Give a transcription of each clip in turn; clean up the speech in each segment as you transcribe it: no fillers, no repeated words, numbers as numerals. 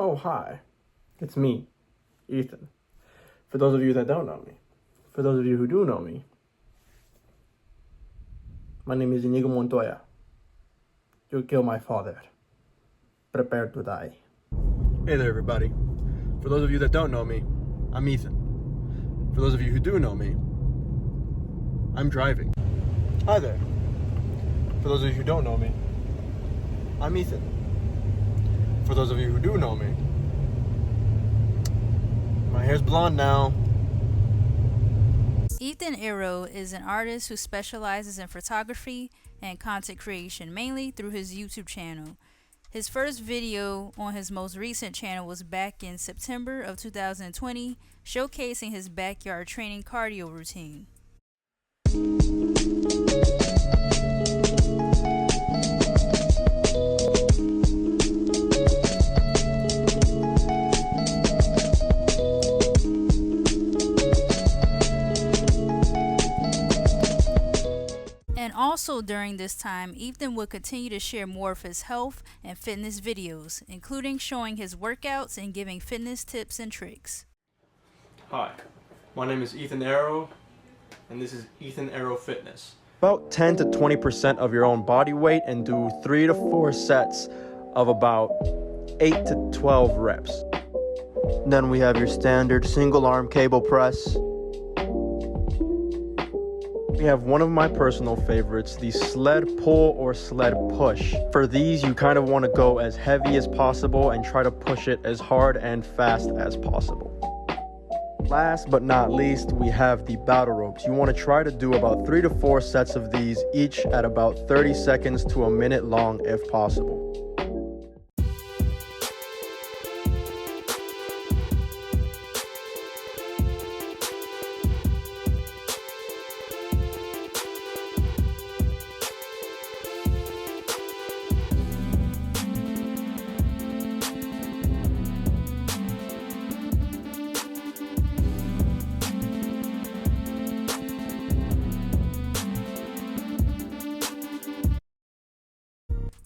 Oh, hi. It's me, Ethan. For those of you that don't know me, for those of you who do know me, my name is Inigo Montoya. You'll kill my father. Prepare to die. Hey there, everybody. For those of you that don't know me, I'm Ethan. For those of you who do know me, I'm driving. Hi there. For those of you who don't know me, I'm Ethan. For those of you who do know me, my hair's blonde now. Ethan Ero is an artist who specializes in photography and content creation, mainly through his YouTube channel. His first video on his most recent channel was back in September of 2020, showcasing his backyard training cardio routine. And also during this time, Ethan would continue to share more of his health and fitness videos, including showing his workouts and giving fitness tips and tricks. Hi, my name is Ethan Ero, and this is Ethan Ero Fitness. About 10 to 20% of your own body weight and do 3 to 4 sets of about 8 to 12 reps. Then we have your standard single arm cable press. We have one of my personal favorites, the sled pull or sled push. For these, you kind of want to go as heavy as possible and try to push it as hard and fast as possible. Last but not least, we have the battle ropes. You want to try to do about 3 to 4 sets of these, each at about 30 seconds to a minute long if possible.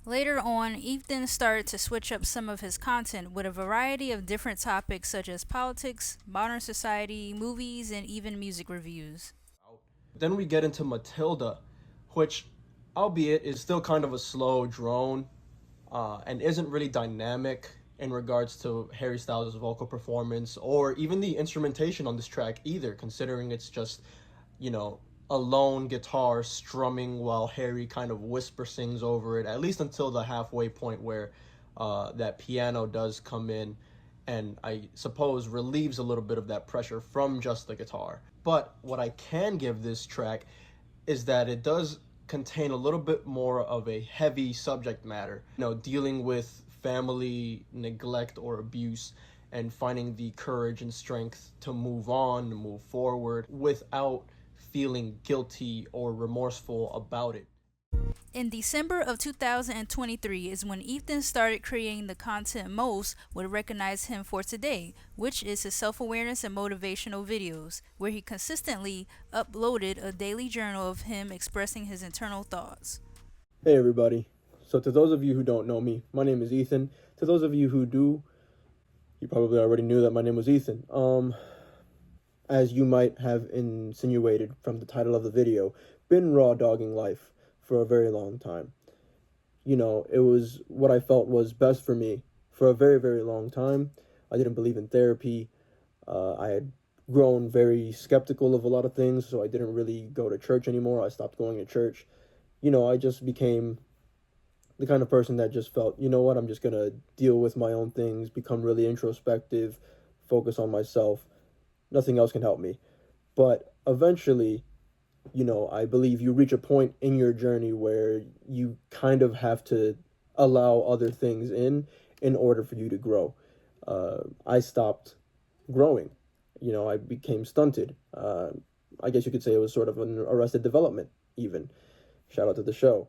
Later on, Ethan started to switch up some of his content with a variety of different topics such as politics, modern society, movies, and even music reviews. Then we get into Matilda, which, albeit, is still kind of a slow drone and isn't really dynamic in regards to Harry Styles' vocal performance or even the instrumentation on this track either, considering it's just, a lone guitar strumming while Harry kind of whisper sings over it, at least until the halfway point where that piano does come in and I suppose relieves a little bit of that pressure from just the guitar. But what I can give this track is that it does contain a little bit more of a heavy subject matter, dealing with family neglect or abuse and finding the courage and strength to move on, to move forward without feeling guilty or remorseful about it. In December of 2023 is when Ethan started creating the content most would recognize him for today, which is his self-awareness and motivational videos, where he consistently uploaded a daily journal of him expressing his internal thoughts. Hey everybody. So to those of you who don't know me, my name is Ethan. To those of you who do, you probably already knew that my name was Ethan. As you might have insinuated from the title of the video, been raw dogging life for a very long time. It was what I felt was best for me for a very, very long time. I didn't believe in therapy. I had grown very skeptical of a lot of things, so I didn't really go to church anymore. I stopped going to church. I just became the kind of person that just felt, I'm just going to deal with my own things, become really introspective, focus on myself. Nothing else can help me. But eventually, I believe you reach a point in your journey where you kind of have to allow other things in order for you to grow. I stopped growing. I became stunted. I guess you could say it was sort of an arrested development, even. Shout out to the show.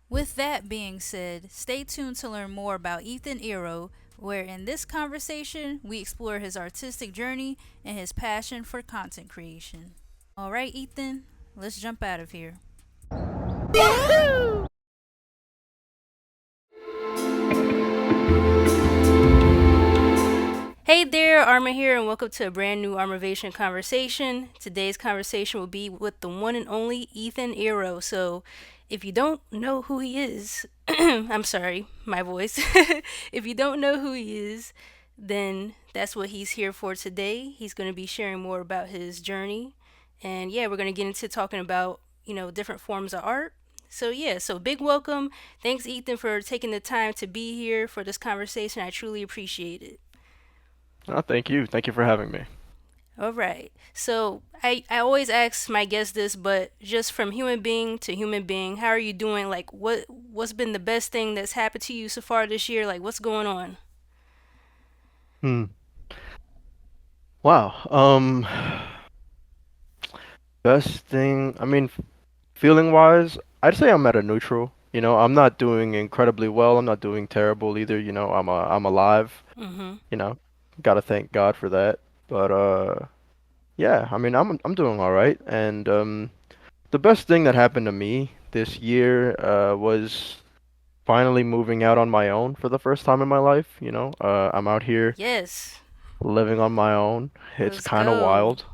With that being said, stay tuned to learn more about Ethan Ero, where in this conversation we explore his artistic journey and his passion for content creation. Alright, Ethan, let's jump out of here. Yahoo! Arma here, and welcome to a brand new Armavation conversation. Today's conversation will be with the one and only Ethan Ero. So, if you don't know who he is, I'm sorry, my voice. If you don't know who he is, then that's what he's here for today. He's going to be sharing more about his journey. And yeah, we're going to get into talking about, different forms of art. So yeah, so big welcome. Thanks Ethan for taking the time to be here for this conversation. I truly appreciate it. Oh, thank you. Thank you for having me. All right. So I always ask my guests this, but just from human being to human being, how are you doing? Like what's been the best thing that's happened to you so far this year? Like what's going on? Hmm. Wow. Best thing, feeling wise, I'd say I'm at a neutral. I'm not doing incredibly well. I'm not doing terrible either. I'm alive, Mhm. you know. Gotta thank God for that. But yeah, I'm doing all right. And the best thing that happened to me this year was finally moving out on my own for the first time in my life. I'm out here Yes. living on my own. It's Let's kind of go. wild,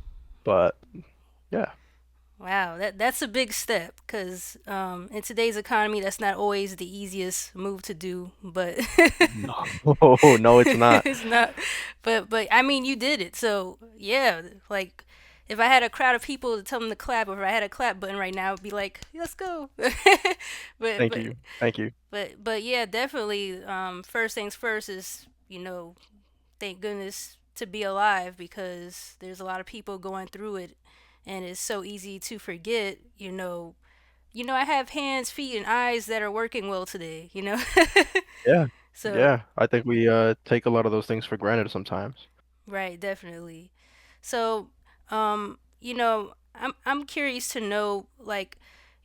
but yeah. Wow, that's a big step because in today's economy, that's not always the easiest move to do. But No, no, it's not. it's not. But I mean, you did it. So yeah, like if I had a crowd of people to tell them to clap, or if I had a clap button right now, it'd be like, let's go. but Thank but you. Thank you. but yeah, definitely. First things first is thank goodness to be alive because there's a lot of people going through it, and it's so easy to forget. I have hands, feet, and eyes that are working well today. Yeah. So Yeah. I think we take a lot of those things for granted sometimes. right, definitely. So, I'm curious to know, like,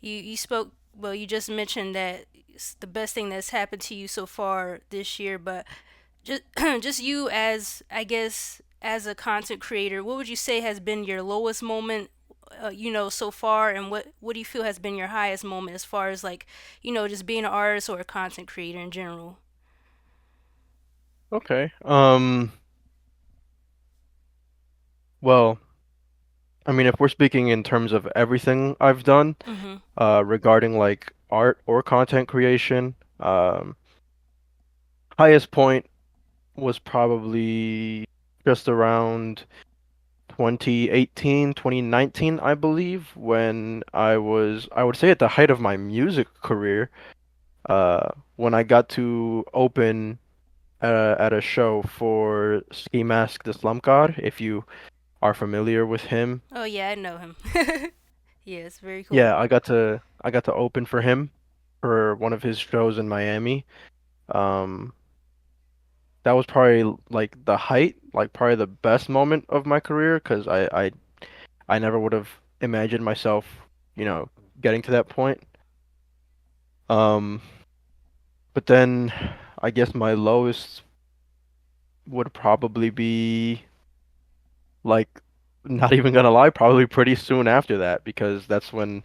you spoke. Well, you just mentioned that it's the best thing that's happened to you so far this year, but just just you as I guess as a content creator, what would you say has been your lowest moment? So far, and what do you feel has been your highest moment as far as like, just being an artist or a content creator in general? Okay. Well, if we're speaking in terms of everything I've done, Mm-hmm. regarding like art or content creation, highest point was probably just around 2018, 2019, I believe, when I would say at the height of my music career, when I got to open at a show for Ski Mask the Slum God, if you are familiar with him. Oh yeah, I know him. Yeah, it's very cool. Yeah, I got to open for him for one of his shows in Miami. Um, that was probably like the height, like probably the best moment of my career, because I never would have imagined myself, you know, getting to that point. Um, but then I guess my lowest would probably be like, not even gonna lie, probably pretty soon after that, because that's when,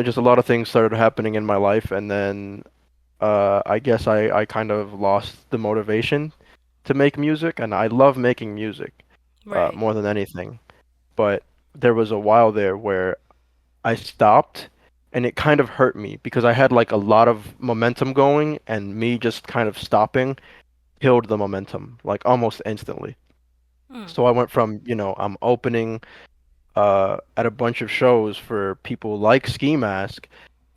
just a lot of things started happening in my life, and then I guess I kind of lost the motivation to make music, and I love making music Right. more than anything. But there was a while there where I stopped, and it kind of hurt me because I had like a lot of momentum going, and me just kind of stopping killed the momentum like almost instantly. Mm. So I went from, I'm opening at a bunch of shows for people like Ski Mask,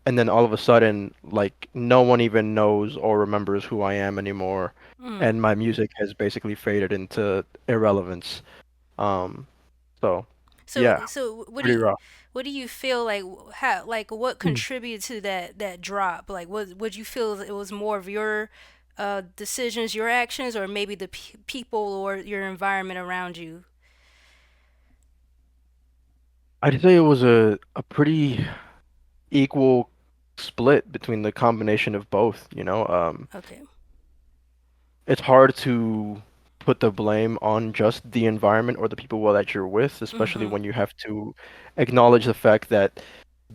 and then all of a sudden, like no one even knows or remembers who I am anymore, Mm. and my music has basically faded into irrelevance. Um, so So yeah, so pretty rough. what do you feel like how like what Hmm. contributed to that drop? Like what would you feel it was more of your decisions, your actions, or maybe the people or your environment around you? I'd say it was a pretty equal split between the combination of both. Okay. It's hard to put the blame on just the environment or the people that you're with, especially Mhm. when you have to acknowledge the fact that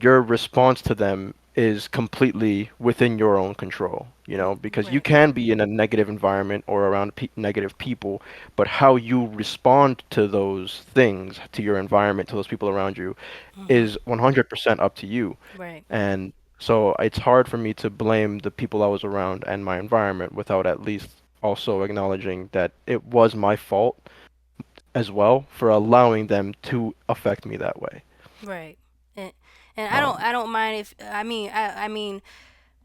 your response to them is completely within your own control, you know, because you Right. can be in a negative environment or around negative people, but how you respond to those things, to your environment, to those people around you, Mhm. is 100% up to you. Right. And so it's hard for me to blame the people I was around and my environment without at least also acknowledging that it was my fault as well for allowing them to affect me that way. Right. And and Um, I don't mind if I mean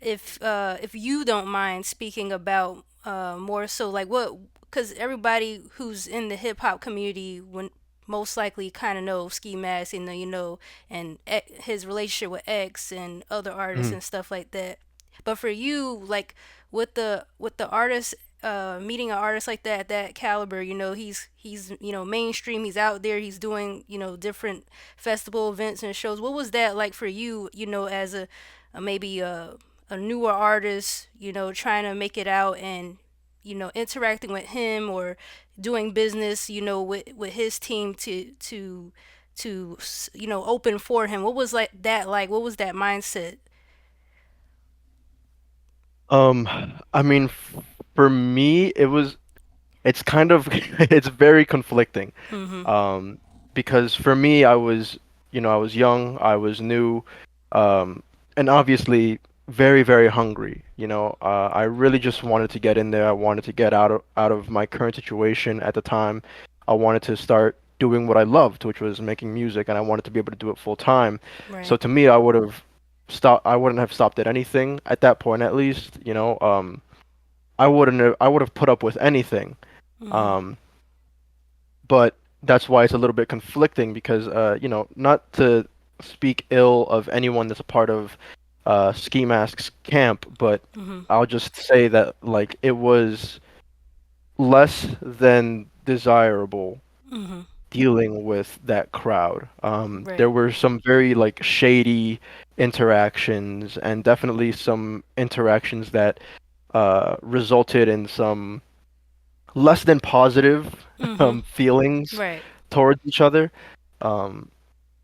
if you don't mind speaking about more so like what, because everybody who's in the hip hop community when most likely kind of know Ski Mask and and his relationship with X and other artists mm, and stuff like that. But for you, like with the artist, meeting an artist like that, that caliber, he's mainstream, he's out there, he's doing different festival events and shows. What was that like for you? As a maybe a newer artist, trying to make it out and interacting with him or doing business, with his team to open for him. What was like that like? What was that mindset? um, I mean, for me, it's kind of, it's very conflicting. Mhm. Um, because for me, I was young, I was new, um, and obviously very, very hungry. I really just wanted to get in there. I wanted to get out of my current situation at the time. I wanted to start doing what I loved, which was making music, and I wanted to be able to do it full time. So Right. to me, I wouldn't have stopped at anything at that point, at least. I would have put up with anything. Mhm. Um, but that's why it's a little bit conflicting because not to speak ill of anyone that's a part of Ski Mask's camp, but Mhm. I'll just say that like it was less than desirable Mhm. dealing with that crowd. There Right. were some very like shady interactions and definitely some interactions that resulted in some less than positive Mhm. feelings Right. towards each other. Um,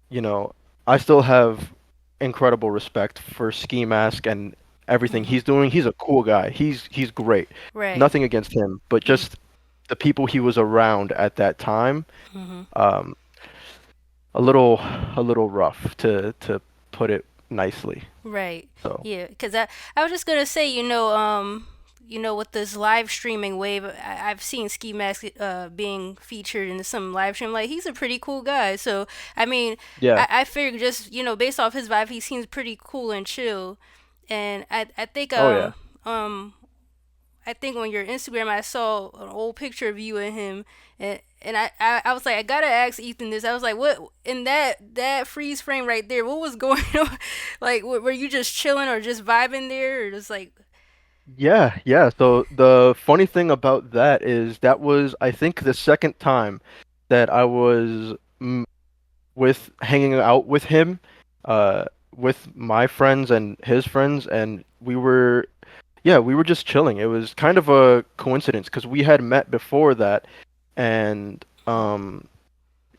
you know, I still have incredible respect for Ski Mask and everything Mhm. he's doing. He's a cool guy. He's great. Right. Nothing against him, but Mhm. just the people he was around at that time, Mhm. um, a little rough to put it nicely. Right. So Yeah. Cause I was just gonna say, with this live streaming wave, I've seen Ski Mask being featured in some live stream. Like he's a pretty cool guy. So I mean, yeah. I figured just based off his vibe, he seems pretty cool and chill. And I think Oh yeah. um I think on your Instagram I saw an old picture of you and him, and I was like, I gotta ask Ethan this. I was like, what in that freeze frame right there? What was going on? Like, were you just chilling or just vibing there, or just like, Yeah, yeah. So the funny thing about that is that was, I think, the second time that I was with hanging out with him, uh, with my friends and his friends, and yeah, we were just chilling. It was kind of a coincidence because we had met before that, and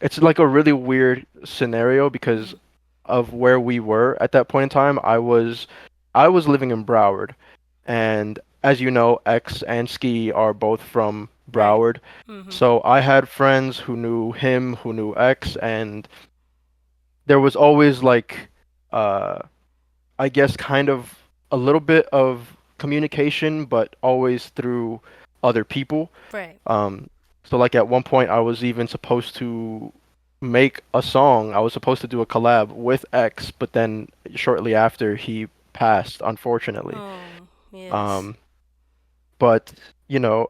it's like a really weird scenario because of where we were at that point in time. I was living in Broward, and as you know, X and Ski are both from right? Broward. Mhm. So I had friends who knew him, who knew X, and there was always like uh I guess kind of a little bit of communication, but always through other people. Right. Um, so like at one point I was even supposed to make a song. I was supposed to do a collab with X, but then shortly after he passed, unfortunately. Oh yes. Um, but you know,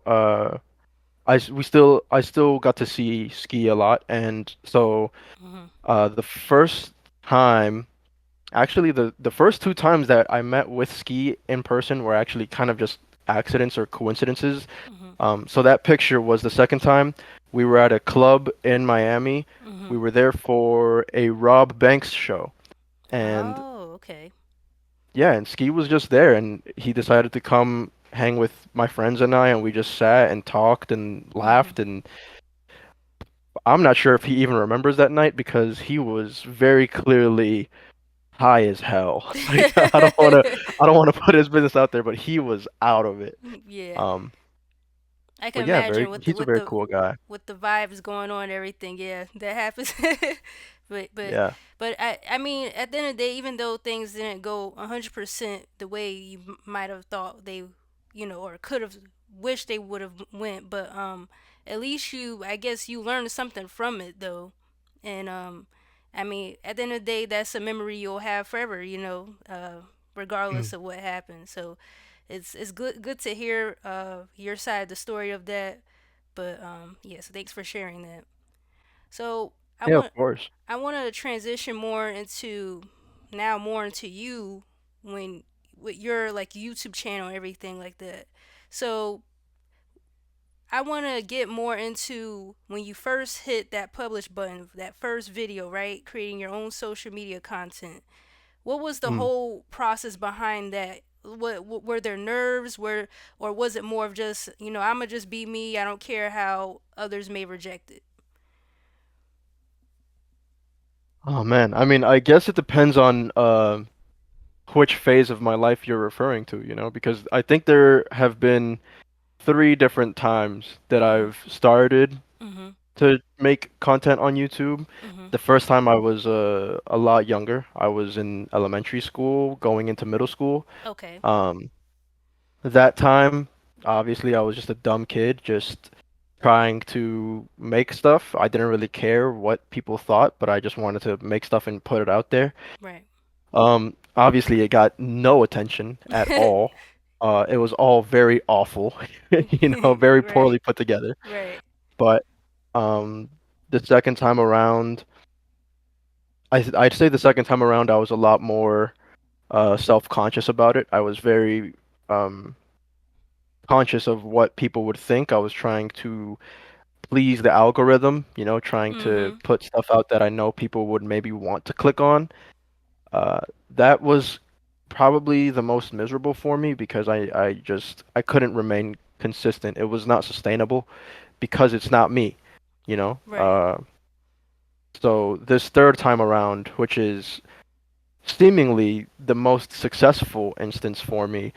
I still got to see Ski a lot, and so Mhm. the first time. Actually, the first two times that I met with Ski in person were actually kind of just accidents or coincidences. Mhm. So that picture was the second time. We were at a club in Miami. We Mhm. were there for a Rob Banks show. And Oh, okay. yeah, and Ski was just there and he decided to come hang with my friends and I, and we just sat and talked and Mhm. laughed. And I'm not sure if he even remembers that night because he was very clearly high as hell. Like I don't want to put his business out there, but he was out of it. Yeah. Um, I can but yeah, imagine very with the he's a very cool guy. vibes going on and everything. Yeah, that happens. but but Yeah. but I mean, at the end of the day, even though things didn't go 100% the way you might have thought they, or could have wished they would have went, but at least I guess you learned something from it though, and I mean, at the end of the day, that's a memory you'll have forever. Regardless Mm. of what happened. So it's good to hear your side of the story of that. But yeah, so thanks for sharing that. So I Yeah, of want course. I want to transition more into you when with your like YouTube channel and everything like that. So I want to get more into when you first hit that publish button, that first video, right? Creating your own social media content. What was the Mm. whole process behind that? What were there nerves? Or was it more of just I'ma just be me. I don't care how others may reject it. Oh man, I mean, I guess it depends on which phase of my life you're referring to, because I think there have been three different times that Mhm. I've started Mhm. to make content on YouTube. Mhm. The first time I was a lot younger. I was in elementary school, going into middle school. Okay. Um, that time, obviously, I was just a dumb kid, just trying to make stuff. I didn't really care what people thought, but I just wanted to make stuff and put it out there. Right. Obviously, it got no attention at all. It was all very awful, very Right. poorly put together. Right. But um, the second time around, I'd say the second time around, I was a lot more self-conscious about it. I was very um, conscious of what people would think. I was trying to please the algorithm, trying to Mhm. put stuff out that I know people would maybe want to click on. Uh, that was probably the most miserable for me because I couldn't remain consistent. It was not sustainable because it's not me, you know. Right. Uh, so this third time around, which is seemingly the most successful instance for me,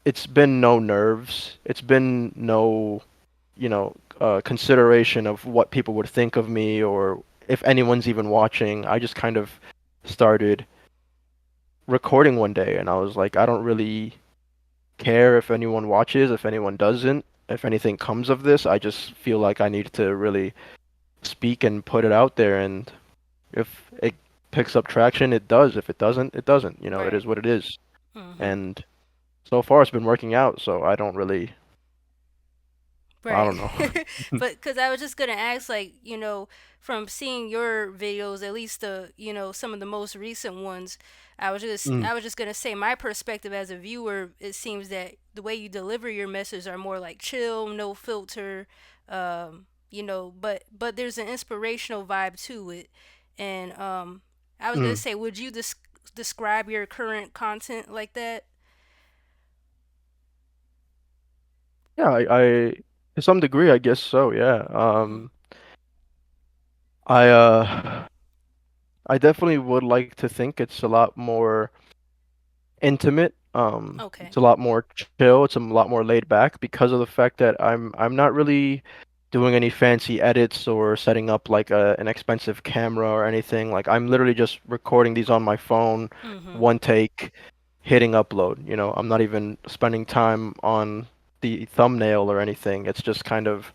it's been no nerves. It's been no, consideration of what people would think of me or if anyone's even watching. I just kind of started recording one day and I was like, I don't really care if anyone watches, if anyone doesn't, if anything comes of this. I just feel like I need to really speak and put it out there. And if it picks up traction, it does. If it doesn't, it doesn't. It Right. is what it is. Mhm. And so far, it's been working out. So I don't really, I Right. don't know. But because I was just gonna ask, like, from seeing your videos, at least some of the most recent ones, Mm, I was just gonna say my perspective as a viewer. It seems that the way you deliver your message are more like chill, no filter, but there's an inspirational vibe to it, and I was gonna mm. say, would you describe your current content like that? Yeah, to some degree, I guess so. Yeah. Hmm. I I definitely would like to think it's a lot more intimate. Okay. It's a lot more chill. It's a lot more laid back because of the fact that I'm not really doing any fancy edits or setting up like an expensive camera or anything. Like I'm literally just recording these on my phone, Mm-hmm. one take, hitting upload. I'm not even spending time on the thumbnail or anything. It's just kind of,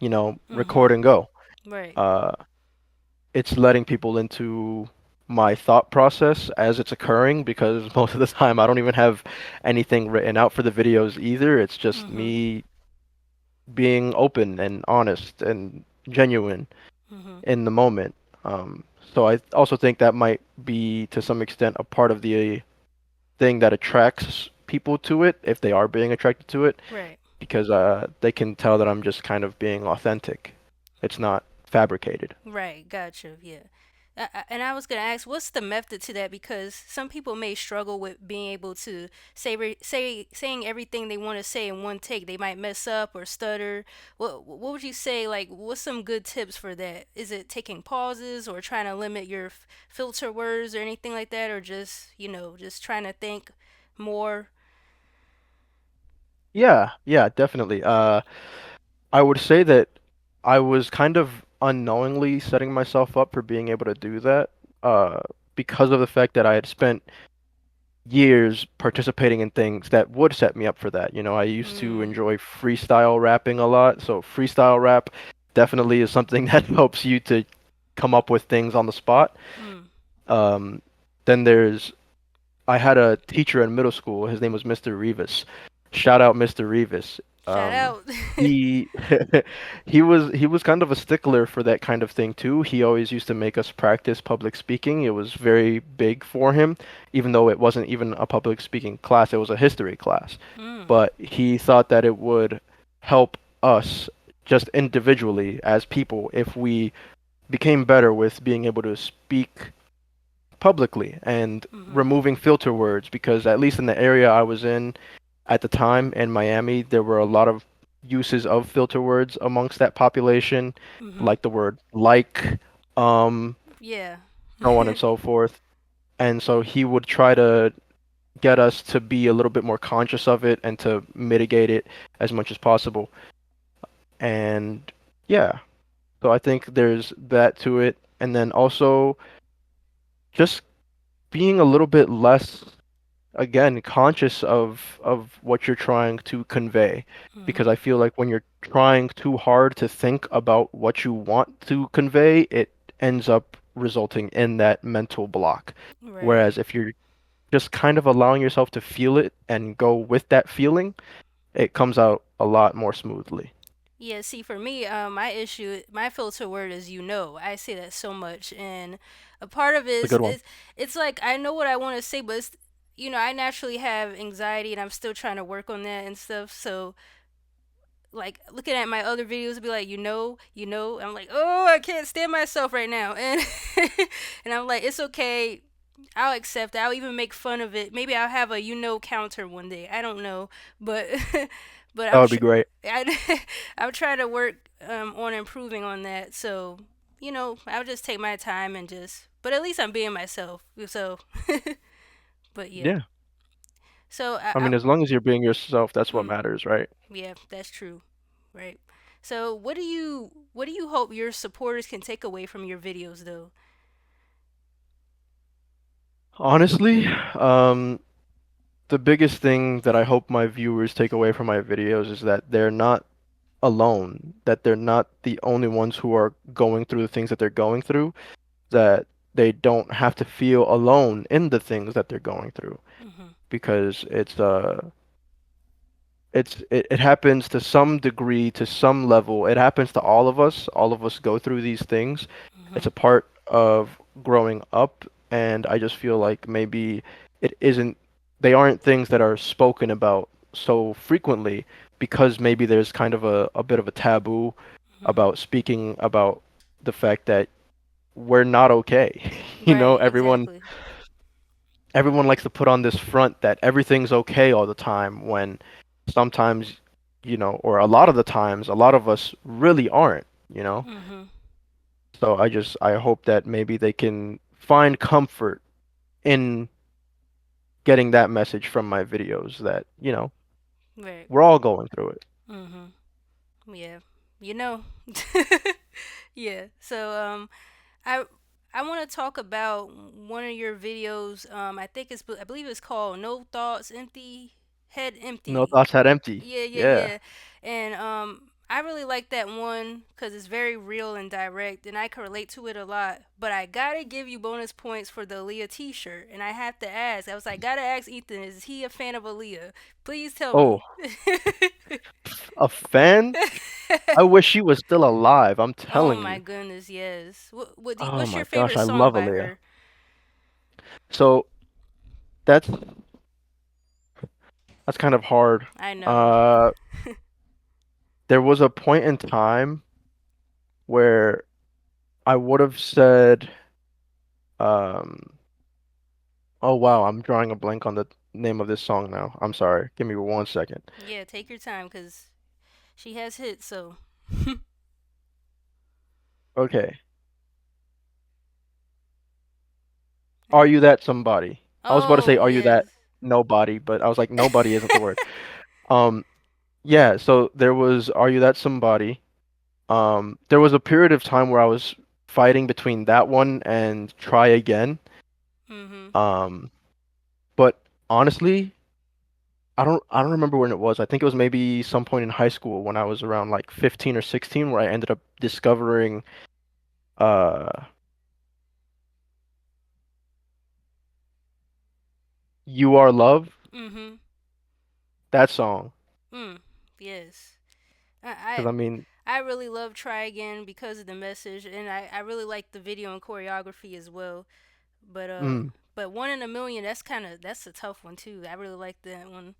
Mm-hmm. record and go. Right. Uh, it's letting people into my thought process as it's occurring because most of the time I don't even have anything written out for the videos either. It's just Mm-hmm. me being open and honest and genuine Mm-hmm. in the moment. So I also think that might be to some extent a part of the thing that attracts people to it if they are being attracted to it Right. because they can tell that I'm just kind of being authentic. It's not fabricated. Right. Gotcha. Yeah. And I was gonna ask, what's the method to that? Because some people may struggle with being able to saying everything they want to say in one take. They might mess up or stutter. What would you say? Like, what's some good tips for that? Is it taking pauses or trying to limit your filter words or anything like that, or just just trying to think more? Yeah, yeah, definitely. I would say that I was kind of unknowingly setting myself up for being able to do that, uh, because of the fact that I had spent years participating in things that would set me up for that. You know, I used to Mm, enjoy freestyle rapping a lot, so freestyle rap definitely is something that helps you to come up with things on the spot. mm. Um, then I had a teacher in middle school. His name was Mr. Rivas. Shout out Mr. Rivas. Shout out. He he was kind of a stickler for that kind of thing too. He always used to make us practice public speaking. It was very big for him, even though it wasn't even a public speaking class. It was a history class. Mm, But he thought that it would help us just individually as people if we became better with being able to speak publicly and mm-hmm, removing filter words because at least in the area I was in at the time in Miami, there were a lot of uses of filter words amongst that population, mm-hmm. like the word like, um, Yeah. so on and so forth. And so he would try to get us to be a little bit more conscious of it and to mitigate it as much as possible. And yeah, so I think there's that to it. And then also just being a little bit less again conscious of what you're trying to convey because Mm-hmm. I feel like when you're trying too hard to think about what you want to convey, it ends up resulting in that mental block. Right. Whereas if you're just kind of allowing yourself to feel it and go with that feeling, it comes out a lot more smoothly. Yeah, see, for me, my filter word is I say that so much, and a part of it It's a is, good one. it's like I know what I want to say, but I naturally have anxiety, and I'm still trying to work on that and stuff. So, like looking at my other videos, be like, I'm like, oh, I can't stand myself right now, and and I'm like, it's okay. I'll accept it. I'll even make fun of it. Maybe I'll have a counter one day. I don't know, but but That would be great. I'm trying to work on improving on that. So I'll just take my time and just. But at least I'm being myself. So, but yeah. Yeah. So I mean, as long as you're being yourself, that's what mm, matters, right? yeah, that's true, right? So what do you hope your supporters can take away from your videos though? Honestly, the biggest thing that I hope my viewers take away from my videos is that they're not alone, that they're not the only ones who are going through the things that they're going through, that they don't have to feel alone in the things that they're going through Mhm. because it happens to some degree, to some level. It happens to all of us. All of us go through these things. It's Mhm. a part of growing up, and I just feel like maybe it isn't, they aren't things that are spoken about so frequently because maybe there's kind of a bit of a taboo Mhm. about speaking about the fact that we're not okay. You know, Right, exactly. everyone likes to put on this front that everything's okay all the time when sometimes, or a lot of the times, a lot of us really aren't, you know? Mhm. So I hope that maybe they can find comfort in getting that message from my videos that, Right. we're all going through it. Mhm. Yeah. You know. Yeah. So I I want to talk about one of your videos. I believe it's called "No Thoughts, Empty Head No Empty." thoughts had empty. Yeah, yeah, Yeah. yeah. And I really like that one because it's very real and direct, and I can relate to it a lot. But I gotta give you bonus points for the Aaliyah T-shirt, and I have to ask. I was like, gotta ask Ethan, is he a fan of Aaliyah? Please tell Oh, me. a fan? I wish she was still alive. I'm Oh telling my you. goodness, yes. Oh What's my your gosh, favorite I song love by Aaliyah. her? So that's that's kind of hard. I know. Uh, there was a point in time where I would have said. Um, oh wow, I'm drawing a blank on the name of this song now. I'm sorry. Give me 1 second. Yeah, take your time, cause she has hits. So. Okay. Are you that somebody? I was about to say, Oh are you that yes. nobody? But I was like, nobody isn't the word. Um, yeah, so there was Are You That Somebody? There was a period of time where I was fighting between that one and Try Again. Mhm. Um, but honestly, I don't remember when it was. I think it was maybe some point in high school when I was around like 15 or 16 where I ended up discovering uh You Are Love, Mhm. that song. Mm. Yes. Because I mean, I really love Try Again because of the message, and I really like the video and choreography as well. But mm, One in a Million, that's a tough one too. I really like that one.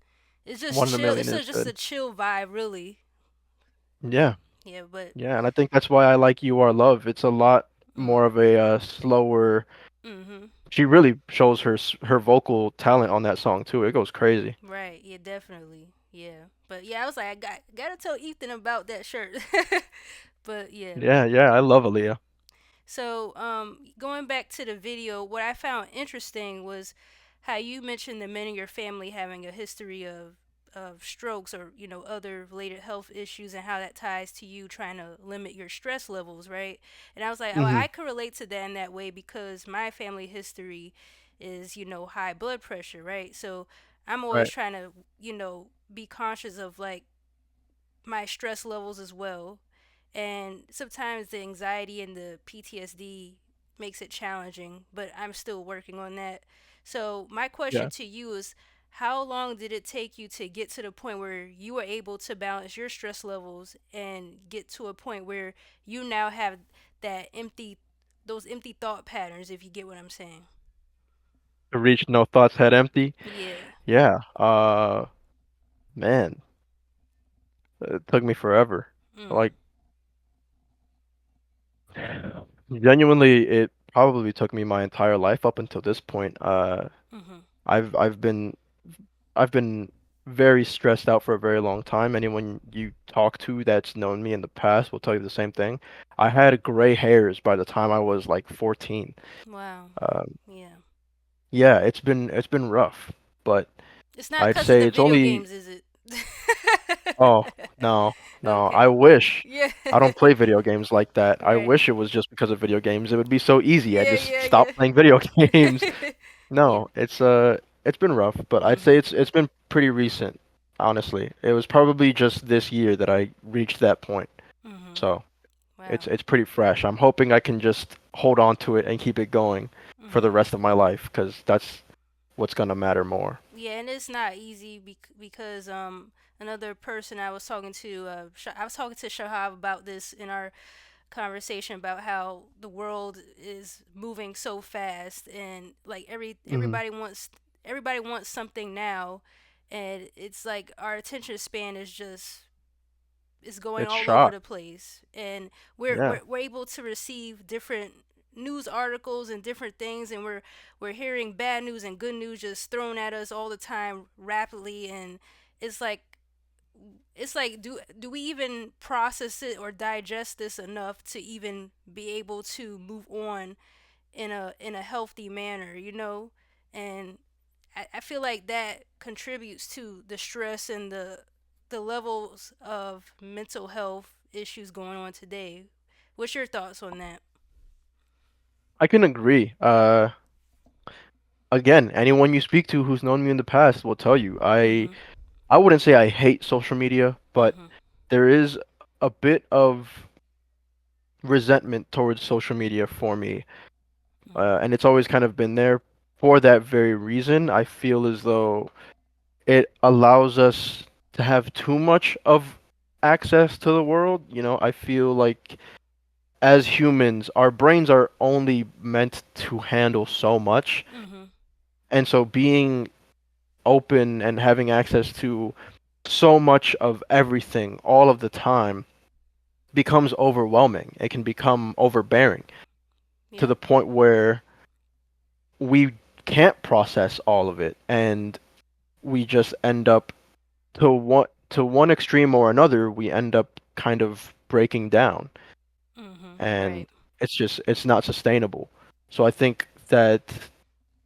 It's just One in a chill. Million is Just a good. chill vibe, really. Yeah. Yeah, but Yeah, and I think that's why I like You Are Love. It's a lot mm, more of a slower. mhm. She really shows her vocal talent on that song too. It goes crazy. Right. Yeah, definitely. Yeah. But yeah, I was like, gotta tell Ethan about that shirt. But yeah. Yeah, yeah, I love Aaliyah. So, going back to the video, what I found interesting was how you mentioned the men in your family having a history of strokes or other related health issues, and how that ties to you trying to limit your stress levels, right? And I was like, oh, Hmm. I could relate to that in that way because my family history is high blood pressure, right? So I'm always Right. trying to be conscious of like my stress levels as well. And sometimes the anxiety and the PTSD makes it challenging, but I'm still working on that. So, my question Yeah. to you is, how long did it take you to get to the point where you were able to balance your stress levels and get to a point where you now have that empty those empty thought patterns, if you get what I'm saying? To reach no thoughts head empty. Yeah. Yeah. Man, it took me forever. Mm. Like genuinely, it probably took me my entire life up until this point. Mhm. I've I've been I've been very stressed out for a very long time. Anyone you talk to that's known me in the past will tell you the same thing. I had gray hairs by the time I was like 14. Wow. Um, Yeah. yeah, it's been rough, but It's not I'd because of say the it's video only games, is it? oh no, no. I Okay. wish Yeah. I don't play video games like that. I Right. wish it was just because of video games. It would be so easy. I Yeah, just yeah, stop yeah. playing video games. Yeah. No, it's been rough, but I'd say Mhm. it's been pretty recent, honestly. It was probably just this year that I reached that point. Mhm. So, it's Wow. it's pretty fresh. I'm hoping I can just hold on to it and keep it going for the Mhm. rest of my life, because that's what's gonna matter more. Yeah, and it's not easy because another person I was talking to I was talking to Shahab about this in our conversation about how the world is moving so fast, and like Hmm. everybody wants something now, and it's like our attention span is going It's all over shot. the place, and Yeah. we're able to receive different news articles and different things, and we're hearing bad news and good news just thrown at us all the time rapidly, and it's like do we even process it or digest this enough to even be able to move on in a healthy manner, and I feel like that contributes to the stress and the levels of mental health issues going on today. What's your thoughts on that? I can agree. Again, anyone you speak to who's known me in the past will tell you Mhm. I wouldn't say I hate social media, but Mhm. there is a bit of resentment towards social media for me. Mhm. And it's always kind of been there for that very reason. I feel as though it allows us to have too much of access to the world. I feel like as humans, our brains are only meant to handle so much. Mhm. And so being open and having access to so much of everything all of the time becomes overwhelming. It can become overbearing to Yeah. the point where we can't process all of it, and we just end up to one extreme or another. We end up kind of breaking down, and Right. it's not sustainable. So I think that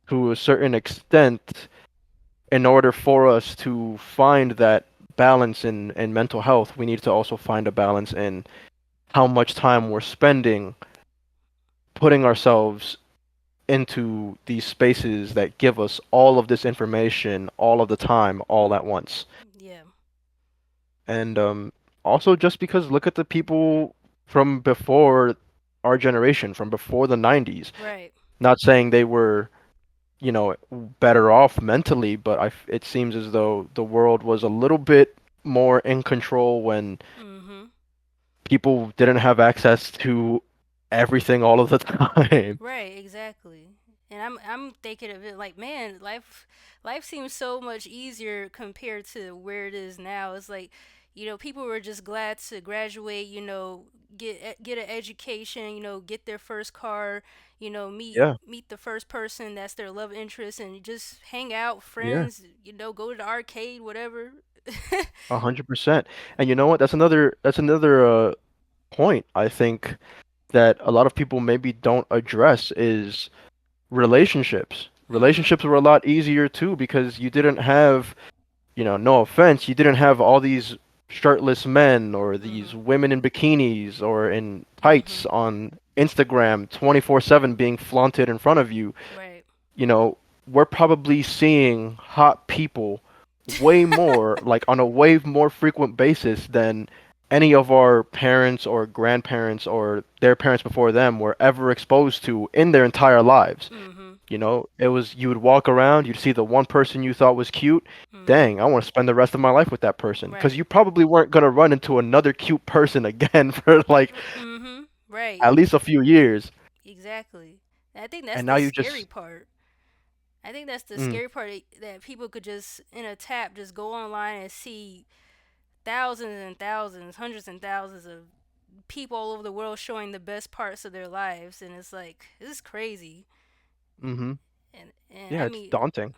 to a certain extent, in order for us to find that balance in mental health, we need to also find a balance in how much time we're spending putting ourselves into these spaces that give us all of this information all of the time, all at once. Yeah. And also just because look at the people from before our generation, from before the 90s. Right. Not saying they were, better off mentally, but it seems as though the world was a little bit more in control when Mhm. people didn't have access to everything all of the time. Right, exactly. And I'm thinking of it like, man, life seems so much easier compared to where it is now. It's like, people were just glad to graduate, get an education, get their first car, meet Yeah, meet the first person that's their love interest and just hang out, yeah, friends, go to the arcade, whatever. 100%. And you know what? That's another point I think that a lot of people maybe don't address is relationships. Mhm. Relationships were a lot easier too because you didn't have, no offense, you didn't have all these shirtless men or these Mhm. women in bikinis or in tights Mhm. on Instagram 24/7 being flaunted in front of you. Right. You know, we're probably seeing hot people way more, like on a way more frequent basis than any of our parents or grandparents or their parents before them were ever exposed to in their entire lives. Mhm. It was you would walk around, you'd see the one person you thought was cute. Mhm. Dang, I want to spend the rest of my life with that person. Because Right. you probably weren't gonna run into another cute person again for like Right. at least a few years. Exactly. And I think that's And now the you scary just, part. I think that's the mm, scary part that people could just in a tap just go online and see thousands and thousands, hundreds and thousands of people all over the world showing the best parts of their lives, and it's like this is crazy. mm-hmm. And Yeah, I it's mean, daunting.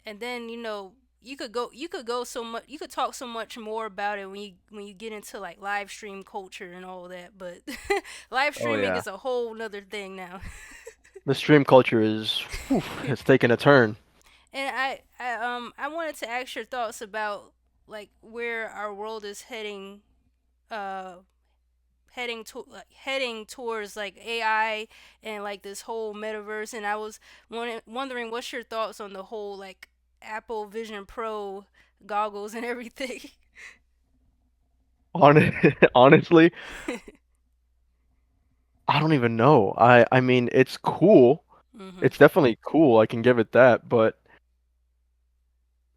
and then you could go so much, you could talk so much more about it when you get into like live stream culture and all that, but live Oh streaming yeah. is a whole nother thing now. The stream culture is, whew, it's taking a turn. And I wanted to ask your thoughts about like where our world is uh heading towards like AI and like this whole metaverse, and I was wondering what's your thoughts on the whole like Apple Vision Pro goggles and everything. Hon honestly, I don't even know. I mean, it's cool. Mhm. It's definitely cool. I can give it that, but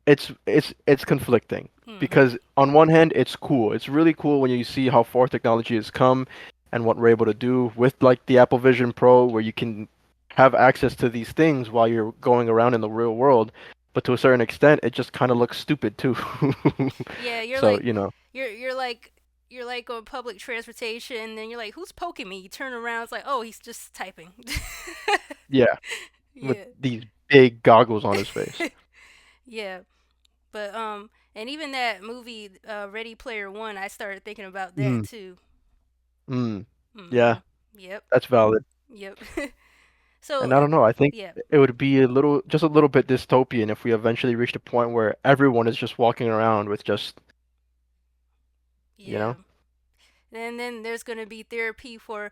it's conflicting Mhm. because on one hand it's cool. It's really cool when you see how far technology has come and what we're able to do with like the Apple Vision Pro where you can have access to these things while you're going around in the real world. But to a certain extent, it just kind of looks stupid too. Yeah, So, you're like on public transportation, and then you're like, who's poking me? You turn around, it's like, oh, he's just typing. yeah, with Yeah. these big goggles on his face. Yeah. But and even that movie, Ready Player One, I started thinking about that Mm, too. mm. Yeah, Mhm. Yep. that's valid. Yep. So And I don't know, I think yeah. it would be just a little bit dystopian if we eventually reached a point where everyone is just walking around with just, you Yeah. know? And then there's gonna be therapy for,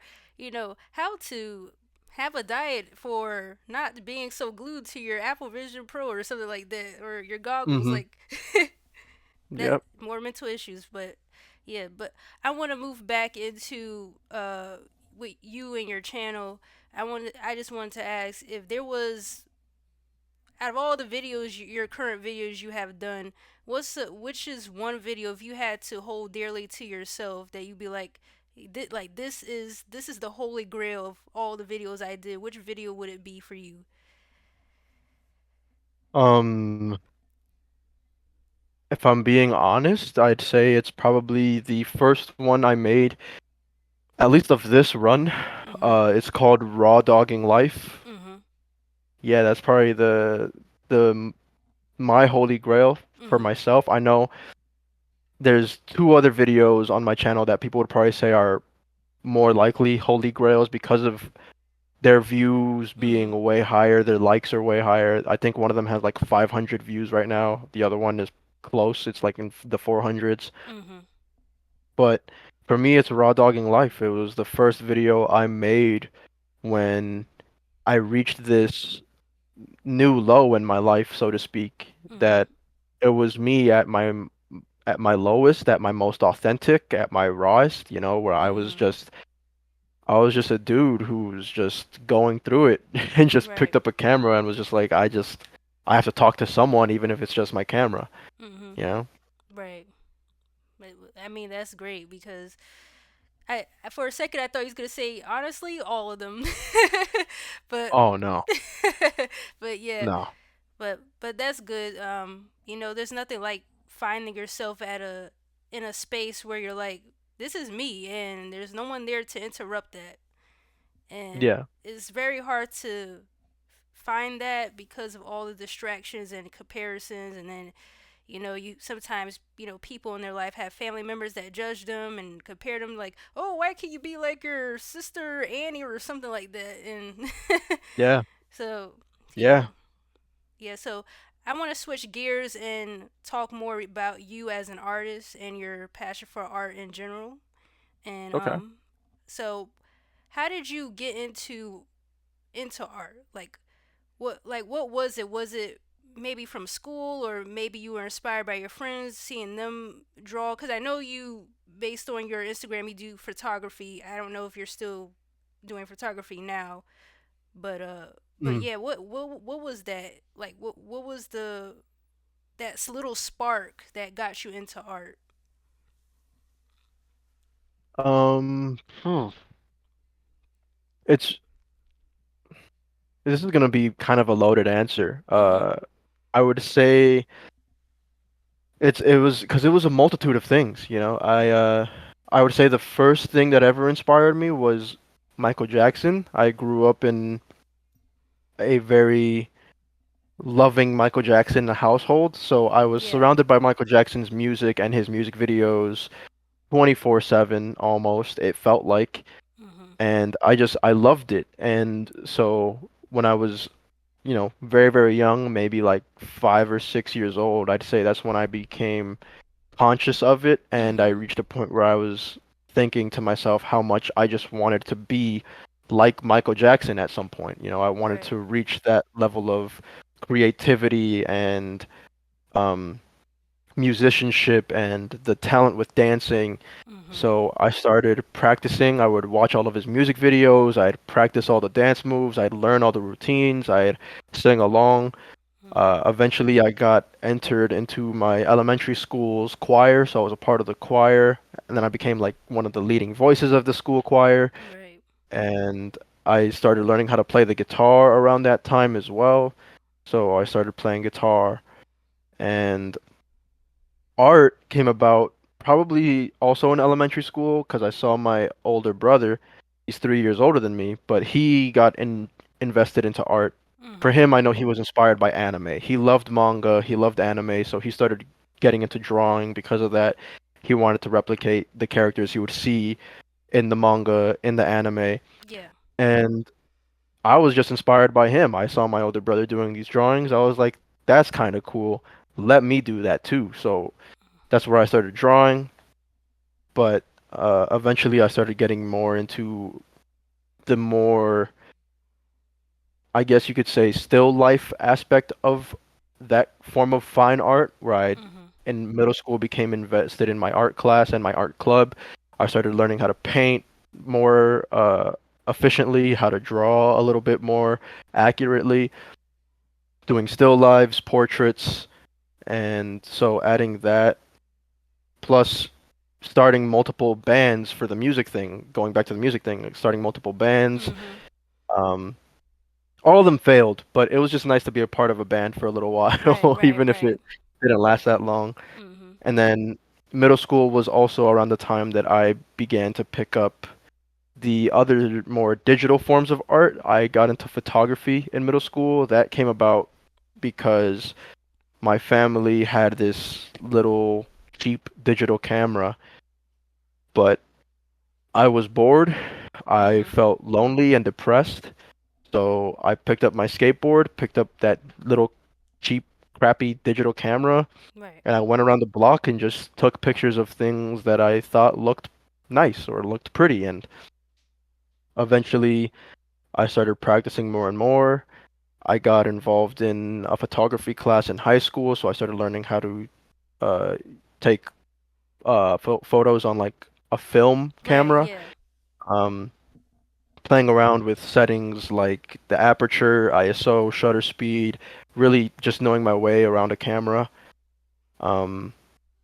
how to have a diet for not being so glued to your Apple Vision Pro or something like that, or your goggles, Mm-hmm. like that Yep. more mental issues. But yeah, but I want to move back into with you and your channel. I just wanted to ask if there was, out of all the videos, your current videos you have done, which is one video, if you had to hold dearly to yourself, that you'd be like, like this is the holy grail of all the videos I did. Which video would it be for you? Um, if I'm being honest, I'd say it's probably the first one I made, at least of this run. Mhm. It's called Raw Dogging Life. Mhm. Yeah, that's probably the my holy grail for Mhm. myself. I know there's two other videos on my channel that people would probably say are more likely holy grails because of their views Mhm. being way higher, their likes are way higher. I think one of them has like 500 views right now. The other one is close. It's like in the 400s. Mhm. But for me, it's raw dogging life. It was the first video I made when I reached this new low in my life, so to speak, Mhm. that it was me at my lowest, at my most authentic, at my rawest, where Mhm. I was just a dude who was just going through it and just Right. picked up a camera and was just like, I have to talk to someone even if it's just my camera, Mhm. you know? Right. I mean, that's great because for a second I thought he was gonna say honestly all of them, but Oh no. but yeah, No. but that's good. There's nothing like finding yourself in a space where you're like, this is me, and there's no one there to interrupt that, and Yeah. it's very hard to find that because of all the distractions and comparisons, and then you sometimes people in their life have family members that judge them and compare them like, oh, why can't you be like your sister Annie or something like that, and Yeah. so yeah, Yeah. yeah. So I want to switch gears and talk more about you as an artist and your passion for art in general, and Okay. so how did you get into art? What was it? Was it maybe from school, or maybe you were inspired by your friends seeing them draw? Because I know you, based on your Instagram, you do photography. I don't know if you're still doing photography now, but Mm. yeah, what was that like? What was the that little spark that got you into art? Hmm. It's This is gonna be kind of a loaded answer. Mhm. I would say it was because it was a multitude of things, I would say the first thing that ever inspired me was Michael Jackson. I grew up in a very loving Michael Jackson household, so I was Yeah. surrounded by Michael Jackson's music and his music videos 24/7 almost, it felt like, Mhm. and I loved it. And so when I was, very, very young, maybe like 5 or 6 years old, I'd say that's when I became conscious of it, and I Mhm. reached a point where I was thinking to myself how much I just wanted to be like Michael Jackson at some point. I wanted Right. to reach that level of creativity and um, musicianship and the talent with dancing. Mhm. So I started practicing. I would watch all of his music videos. I'd practice all the dance moves. I'd learn all the routines. I'd sing along. Mhm. Eventually, I got entered into my elementary school's choir, so I was a part of the choir, and then I became like one of the leading voices of the school choir, Right. and I started learning how to play the guitar around that time as well. So I started playing guitar, and art came about probably also in elementary school because I saw my older brother. He's 3 years older than me, but he got invested into art. For Mhm. him, I know he was inspired by anime. He loved manga, he loved anime, so he started getting into drawing because of that. He wanted to replicate the characters he would see in the manga, in the anime. Yeah. And I was just inspired by him. I saw my older brother doing these drawings. I was like, that's kind of cool. Let me do that too. So that's where I started drawing, but eventually I started getting more into the more, I guess you could say, still life aspect of that form of fine art, where I, Mhm. in middle school, became invested in my art class and my art club. I started learning how to paint more efficiently, how to draw a little bit more accurately, doing still lives, portraits, and so adding that plus starting multiple bands for the music thing, going back to the music thing, like starting multiple bands. Mhm. Um, all of them failed, but it was just nice to be a part of a band for a little Right. while, Right. even if Right. it didn't last that long. Mhm. And then middle school was also around the time that I began to pick up the other more digital forms of art, I got into photography in middle school. That came about because my family had this little cheap digital camera, but I was bored. I Mm. felt lonely and depressed. So I picked up my skateboard, picked up that little cheap, crappy digital camera, Right. and I went around the block and just took pictures of things that I thought looked nice or looked pretty. And eventually I started practicing more and more. I got involved in a photography class in high school, so I started learning how to uh, take photos on like a film Right. camera. Yeah. Um, Playing around with settings like the aperture, ISO, shutter speed, really just knowing my way around a camera. Um,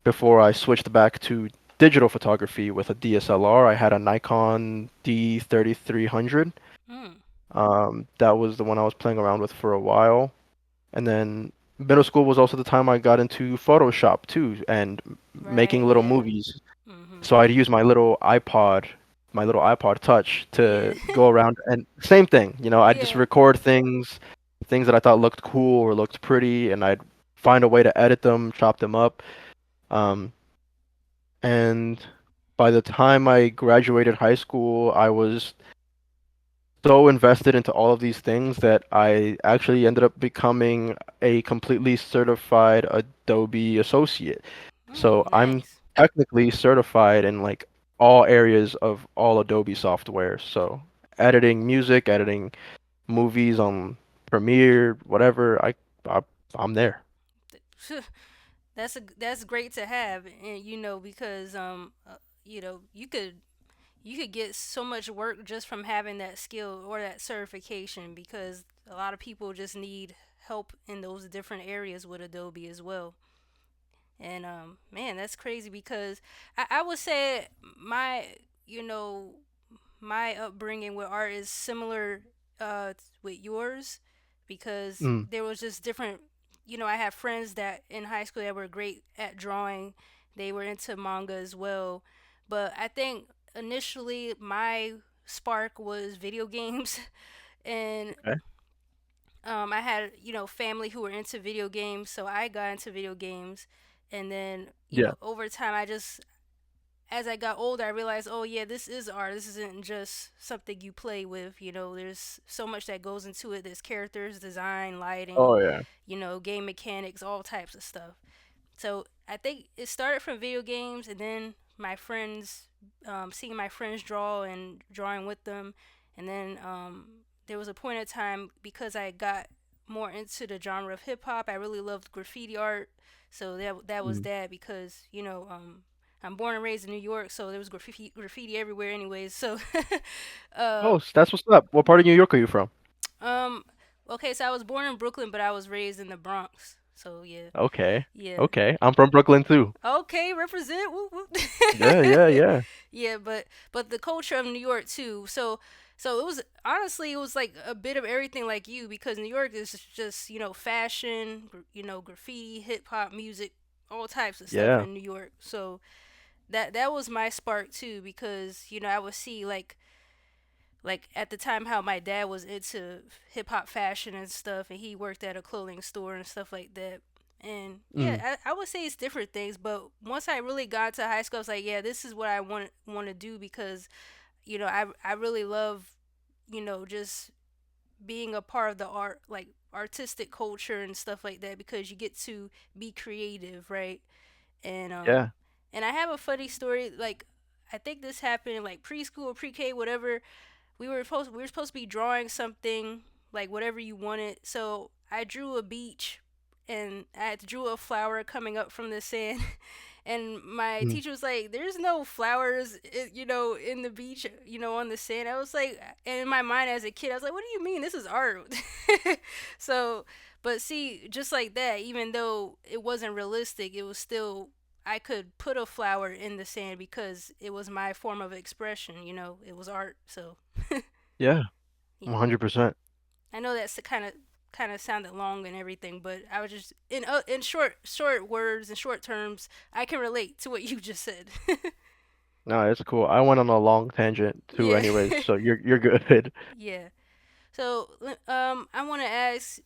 Before I switched back to digital photography with a DSLR, I had a Nikon D3300. Mm. That was the one I was playing around with for a while. And then middle school was also the time I got into Photoshop too and Right. making little Yeah. movies. Mhm. So I'd use my little iPod Touch Yeah. to go around and same thing, I'd just Yeah. record things that I thought looked cool or looked pretty, and I'd find a way to edit them, chop them up. Um, and by the time I graduated high school, I was so invested into all of these things that I actually ended up becoming a completely certified Adobe associate. So Mm. I'm Nice. technically certified in like all areas of all Adobe software. So editing music, editing movies on Premiere, whatever, I I'm there. That's great to have, and because you could get so much work just from having that skill or that certification, because a lot of people just need help in those different areas with Adobe as well. And man, that's crazy, because I would say my you know my upbringing with art is similar with yours, because Mm, there was just different. I have friends that in high school that were great at drawing. They were into manga as well, but I think initially my spark was video games. And okay. I had family who were into video games, so I got into video games. And then Yeah. over time, as I got older, I realized, oh yeah, this is art. This isn't just something you play with. There's so much that goes into it. There's characters, design, lighting, Oh yeah. game mechanics, all types of stuff. So I think it started from video games, and then my friends, seeing my friends draw and drawing with them, and then there was a point in time, because I got more into the genre of hip hop. I really loved graffiti art, so that was Mm. that, because I'm born and raised in New York, so there was graffiti everywhere, anyways. So, uh, Oh, that's what's up. What part of New York are you from? um, okay, so I was born in Brooklyn, but I was raised in the Bronx. So yeah, Okay. yeah. Okay. I'm from Brooklyn too. Okay, represent. Whoop, whoop. Yeah, yeah, yeah. Yeah, but the culture of New York too. So it was, honestly, it was like a bit of everything like you, because New York is just fashion, graffiti, hip hop, music, all types of stuff Yeah. in New York. So that was my spark too, because I would see, like at the time, how my dad was into hip hop fashion and stuff, and he worked at a clothing store and stuff like that. And Mm. yeah, I would say it's different things, but once I really got to high school, I was like, yeah, this is what I want to do, because I really love just being a part of the art, like artistic culture and stuff like that, because you get to be creative, right? And Yeah. I have a funny story. Like, I think this happened in like preschool or pre-K, whatever. We were supposed to be drawing something, like whatever you wanted. So I drew a beach, and I drew a flower coming up from the sand. And my Mm. teacher was like, "There's no flowers, in the beach, on the sand." I was like, and in my mind as a kid, I was like, "What do you mean? This is art." So, but see, just like that, even though it wasn't realistic, it was still, I could put a flower in the sand, because it was my form of expression. It was art. So Yeah. yeah, 100%. I know that's the kind of sounded long and everything, but I was just in short words and short terms, I can relate to what you just said. No, it's cool. I went on a long tangent too, Yeah. anyways, so you're good. Yeah. So, I want to ask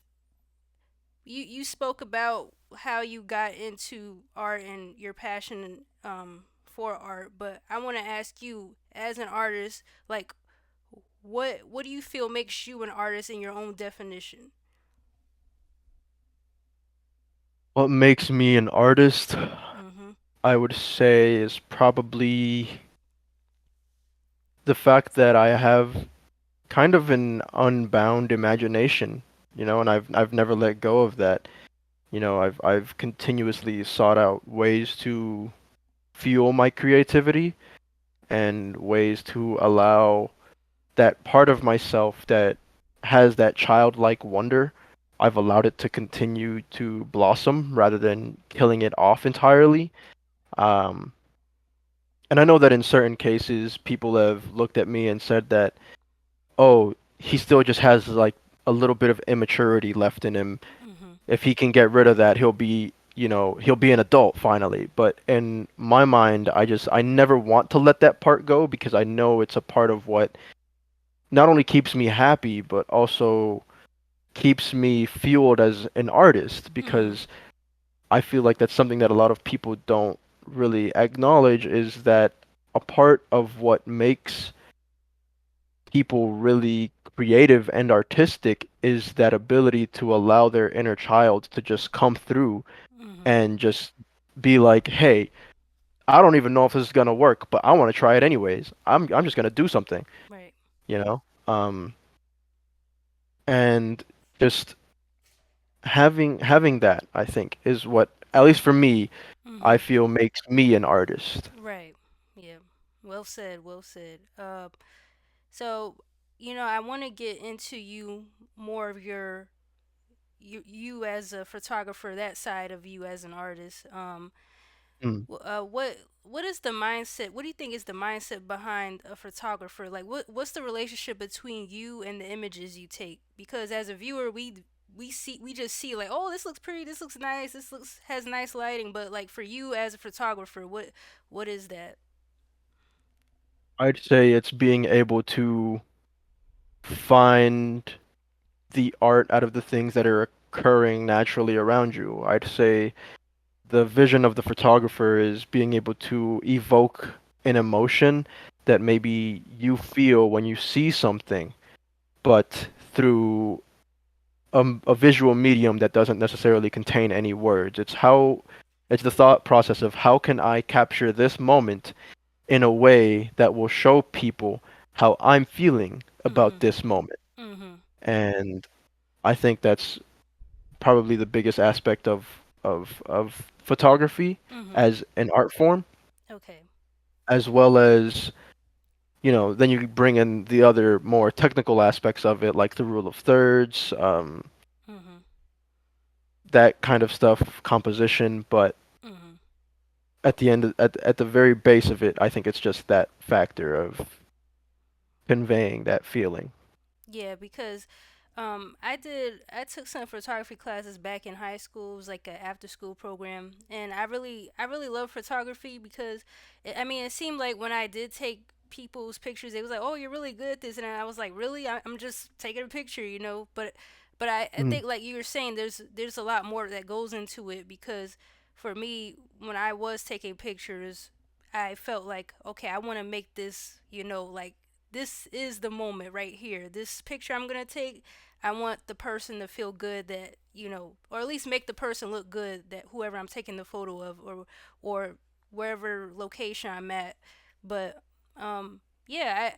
you. You spoke about how you got into art and your passion for art, but I want to ask you, as an artist, like, what do you feel makes you an artist in your own definition? What makes me an artist, Mhm. I would say, is probably the fact that I have kind of an unbound imagination, and I've never let go of that. I've continuously sought out ways to fuel my creativity and ways to allow that part of myself that has that childlike wonder. I've allowed it to continue to blossom rather than killing it off entirely. Um, and I know that in certain cases, people have looked at me and said that, oh, he still just has like a little bit of immaturity left in him. Mhm. If he can get rid of that, he'll be an adult finally. But in my mind, I never want to let that part go because I know it's a part of what not only keeps me happy, but also keeps me fueled as an artist Mhm. because I feel like that's something that a lot of people don't really acknowledge is that a part of what makes people really creative and artistic is that ability to allow their inner child to just come through Mhm. and just be like, "Hey, I don't even know if this is gonna work, but I want to try it anyways. I'm just gonna do something," Right. you know? And just having that, I think, is what, at least for me, I Mhm. feel makes me an artist. Right. Yeah. Well said. Well said. So, I want to get into you more of you as a photographer, that side of you as an artist. Mm. What is the mindset? What do you think is the mindset behind a photographer? Like, what's the relationship between you and the images you take? Because as a viewer, we just see like, oh, this looks pretty, this looks nice, this looks has nice lighting. But like for you as a photographer, what is that? I'd say it's being able to find the art out of the things that are occurring naturally around you. I'd say the vision of the photographer is being able to evoke an emotion that maybe you feel when you see something, but through a visual medium that doesn't necessarily contain any words. It's the thought process of how can I capture this moment in a way that will show people how I'm feeling about Mhm. this moment. Mhm. And I think that's probably the biggest aspect of photography Mhm. as an art form, Okay. as well as, then you bring in the other more technical aspects of it, like the rule of thirds, Mhm. that kind of stuff, composition. But Mhm. at the very base of it, I think it's just that factor of conveying that feeling. Yeah, because I took some photography classes back in high school. It was like an after school program, and I really love photography because I mean it seemed like when I did take people's pictures, it was like, oh, you're really good at this, and I was like, really, I'm just taking a picture, But I Mm, think like you were saying, there's a lot more that goes into it because for me, when I was taking pictures, I felt like, okay, I want to make this, like this is the moment right here. This picture I'm gonna take, I want the person to feel good that or at least make the person look good that whoever I'm taking the photo of, or wherever location I'm at. But yeah,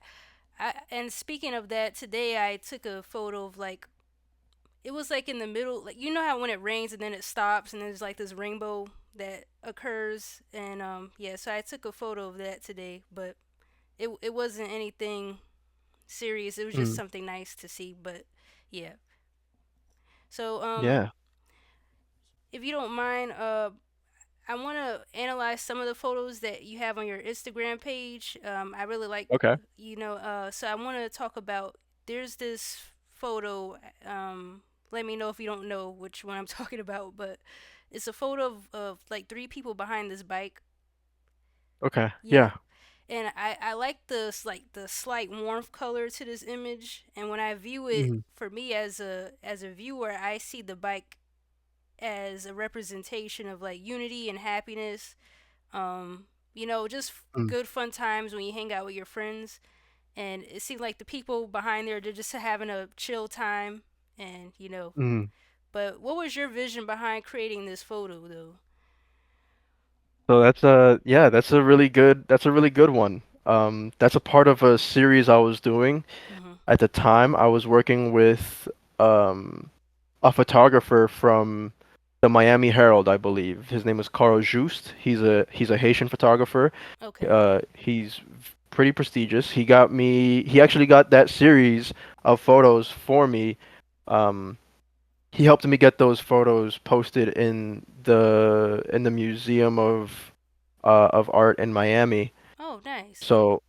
and speaking of that, today I took a photo of like it was like in the middle, like how when it rains and then it stops and there's like this rainbow that occurs, and yeah, so I took a photo of that today, but it wasn't anything serious. It was just mm, something nice to see. But yeah. So yeah. if you don't mind, I want to analyze some of the photos that you have on your Instagram page. I really like, Okay. so I want to talk about. There's this photo. Let me know if you don't know which one I'm talking about, but it's a photo of like three people behind this bike. Okay. Yeah, Yeah. and I like the slight warmth color to this image. And when I view it, Mhm. for me as a viewer, I see the bike as a representation of like unity and happiness. Just Mm. good fun times when you hang out with your friends. And it seems like the people behind there, they're just having a chill time. And Mhm. but what was your vision behind creating this photo, though? So that's a really good one. That's a part of a series I was doing. Mhm. At the time, I was working with um a photographer from the Miami Herald, I believe. His name is Carl Just. He's a Haitian photographer. Okay. He's pretty prestigious. He actually got that series of photos for me. Um, he helped me get those photos posted in the Museum of Art in Miami. Oh, nice. So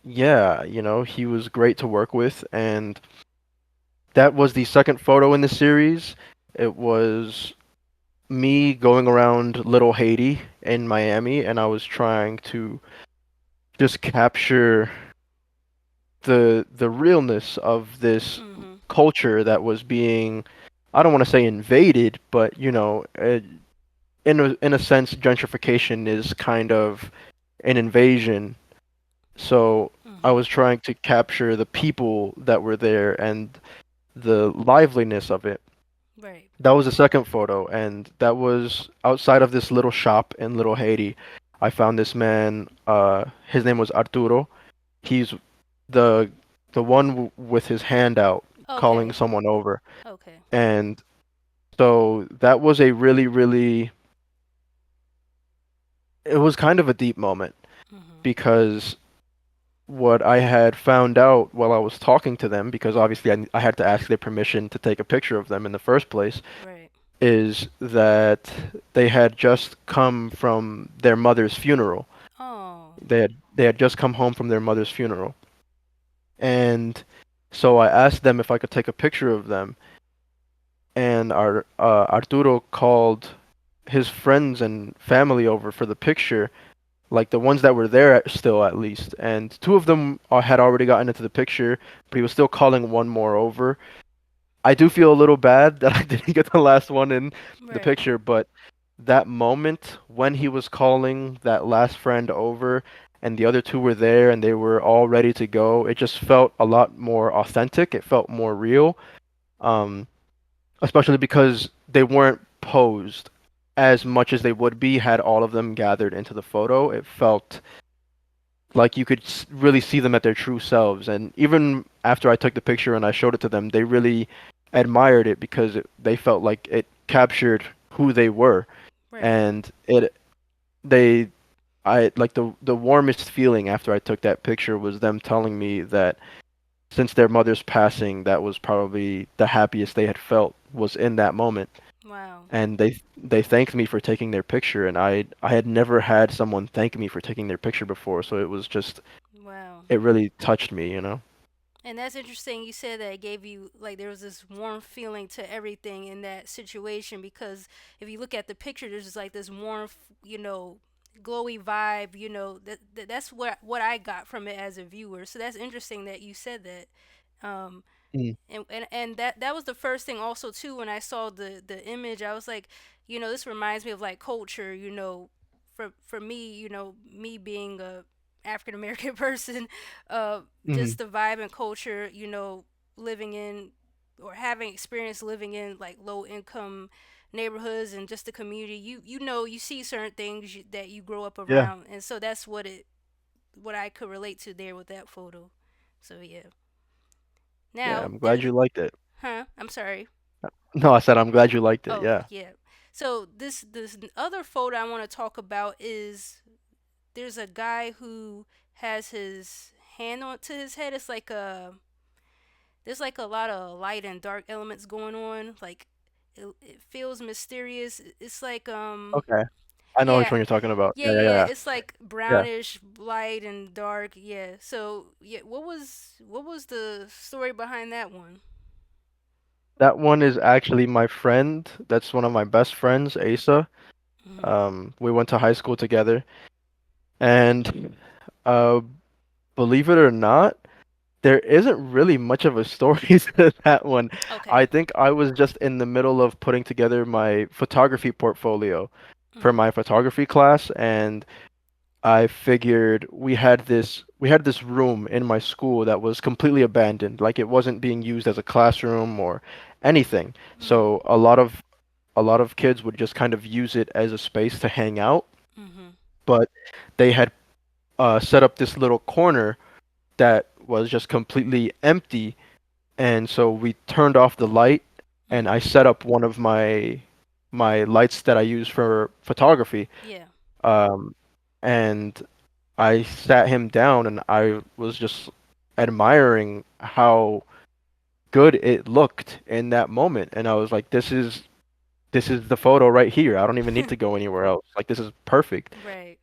yeah, he was great to work with, and that was the second photo in the series. It was me going around Little Haiti in Miami, and I was trying to just capture the realness of this Mhm. culture that was being, I don't want to say invaded, but in a sense, gentrification is kind of an invasion. So I Mhm. was trying to capture the people that were there and the liveliness of it. Right. That was the second photo, and that was outside of this little shop in Little Haiti. I found this man. His name was Arturo. He's the the one with his hand out, calling Okay. someone over. Okay. And so that was a really, really, it was kind of a deep moment Mhm. because what I had found out while I was talking to them, because obviously I had to ask their permission to take a picture of them in the first place, Right. is that they had just come from their mother's funeral. Oh. They had just come home from their mother's funeral. And so I asked them if I could take a picture of them, and Arturo called his friends and family over for the picture, like the ones that were there still at least. And two of them had already gotten into the picture, but he was still calling one more over. I do feel a little bad that I didn't get the last one in the Right. picture, but that moment when he was calling that last friend over and the other two were there and they were all ready to go, it just felt a lot more authentic. It felt more real. Um, Especially because they weren't posed as Mhm. much as they would be had all of them gathered into the photo. It felt like you could really see them at their true selves. And even after I took the picture and I showed it to them, they really admired it because they felt like it captured who they were. Right. And they, I like the warmest feeling after I took that picture was them telling me that since their mother's passing, that was probably the happiest they had felt was in that moment. Wow. And they thanked me for taking their picture, and I had never had someone thank me for taking their picture before, so it was just Wow. it really touched me. And that's interesting. You said that it gave you like there was this warm feeling to everything in that situation because if you look at the picture, there's just like this warmth, glowy vibe. That's what I got from it as a viewer. So that's interesting that you said that. Um, Mm. and that was the first thing also too when I saw the image. I was like, this reminds me of like culture. For me, me being a African American person, Hmm. just the vibe and culture, living in or having experience living in like low income neighborhoods and just the community. You see certain things that you grow up Yeah, around, and so that's what I could relate to there with that photo. So yeah. yeah. Now I'm glad this, you liked it. huh? I'm sorry. No, I said I'm glad you liked it. Oh Yeah. yeah. So this other photo I want to talk about is there's a guy who has his hand on to his head. It's like there's like a lot of light and dark elements going on. Like it feels mysterious. It's like Okay. I know which yeah. one you're talking about. Yeah, Yeah, yeah, yeah, yeah. it's like Yeah. brownish, light and dark. Yeah. So, yeah, what was the story behind that one? That one is actually my friend. That's one of my best friends, Asa. Mhm. We went to high school together, and Uh, believe it or not, there isn't really much of a story to that one. I Okay. think I was just in the middle of putting together my photography portfolio for Mhm. my photography class, and I figured we had this room in my school that was completely abandoned, like it wasn't being used as a classroom or anything. Mhm. So a lot of kids would just kind of use it as a space to hang out, Mhm. but they had set up this little corner that was just completely empty, and so we turned off the light, and I Mhm. set up one of my lights that I use for photography, Yeah. um, and I sat him down and I was just admiring how good it looked in that moment. And I was like, this is the photo right here. I don't even need to go anywhere else. Like this is perfect. Right.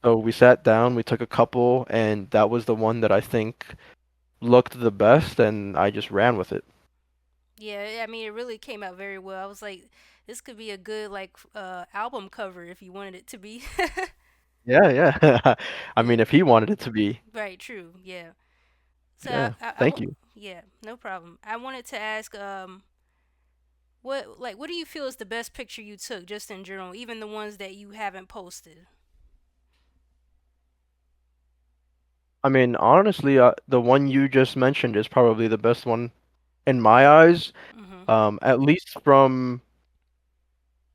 So we sat down, we took a couple, and that was the one that I think looked the best, and I just ran with it. Yeah, I mean, it really came out very well. I was like, this could be a good like album cover if you wanted it to be. Yeah, yeah. I Yeah. mean, if he wanted it to be, Right. True. Yeah. So yeah. Thank you. yeah, no problem. I wanted to ask, what do you feel is the best picture you took, just in general, even the ones that you haven't posted? I mean, honestly, the one you just mentioned is probably the best one in my eyes. Mhm. At least from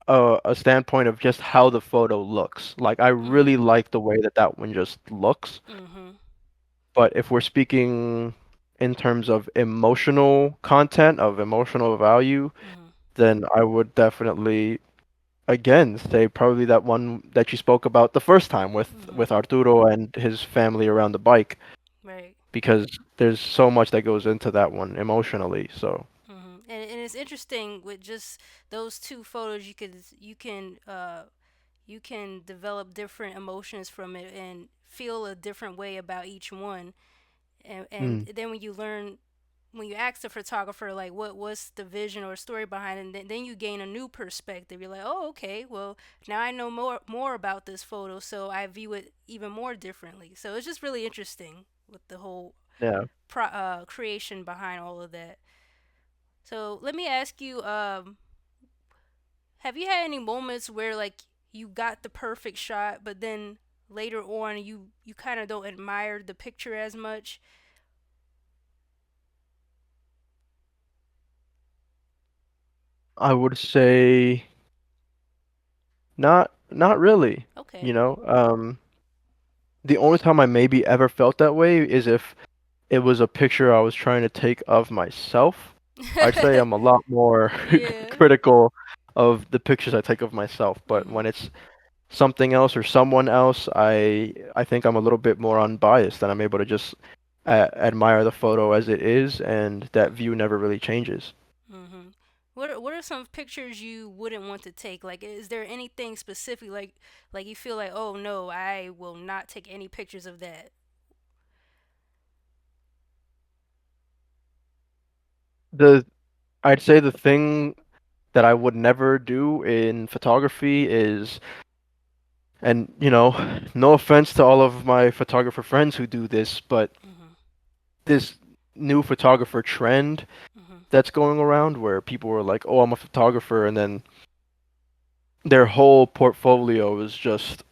a standpoint of just how the photo looks. Like, I really Mhm. like the way that that one just looks. Mhm. But if we're speaking in terms of emotional content, of emotional value, Mhm. then I would definitely, again, say probably that one that you spoke about the first time with Mhm. Arturo and his family around the bike, Right. because there's so much that goes into that one emotionally. So, And it's interesting with just those two photos. You can develop different emotions from it and feel a different way about each one. And mm, then when you ask the photographer like what's the vision or story behind it, and then you gain a new perspective. You're like, oh, okay, well, now I know more about this photo, so I view it even more differently. So it's just really interesting with the whole yeah. creation behind all of that. So let me ask you, have you had any moments where like you got the perfect shot, but then later on you kind of don't admire the picture as much? I would say not really. Okay. You know, the only time I maybe ever felt that way is if it was a picture I was trying to take of myself. I'd say I'm a lot more Yeah. critical of the pictures I take of myself, but when Mhm. it's something else or someone else, I think I'm a little bit more unbiased and I'm able to just admire the photo as it is, and that view never really changes. Mhm. What are some pictures you wouldn't want to take? Like, is there anything specific like you feel like, oh no, I will not take any pictures of that? The I'd say the thing that I would never do in photography is, and no offense to all of my photographer friends who do this, but Mhm. this new photographer trend Mhm. that's going around where people are like, "Oh, I'm a photographer," and then their whole portfolio is just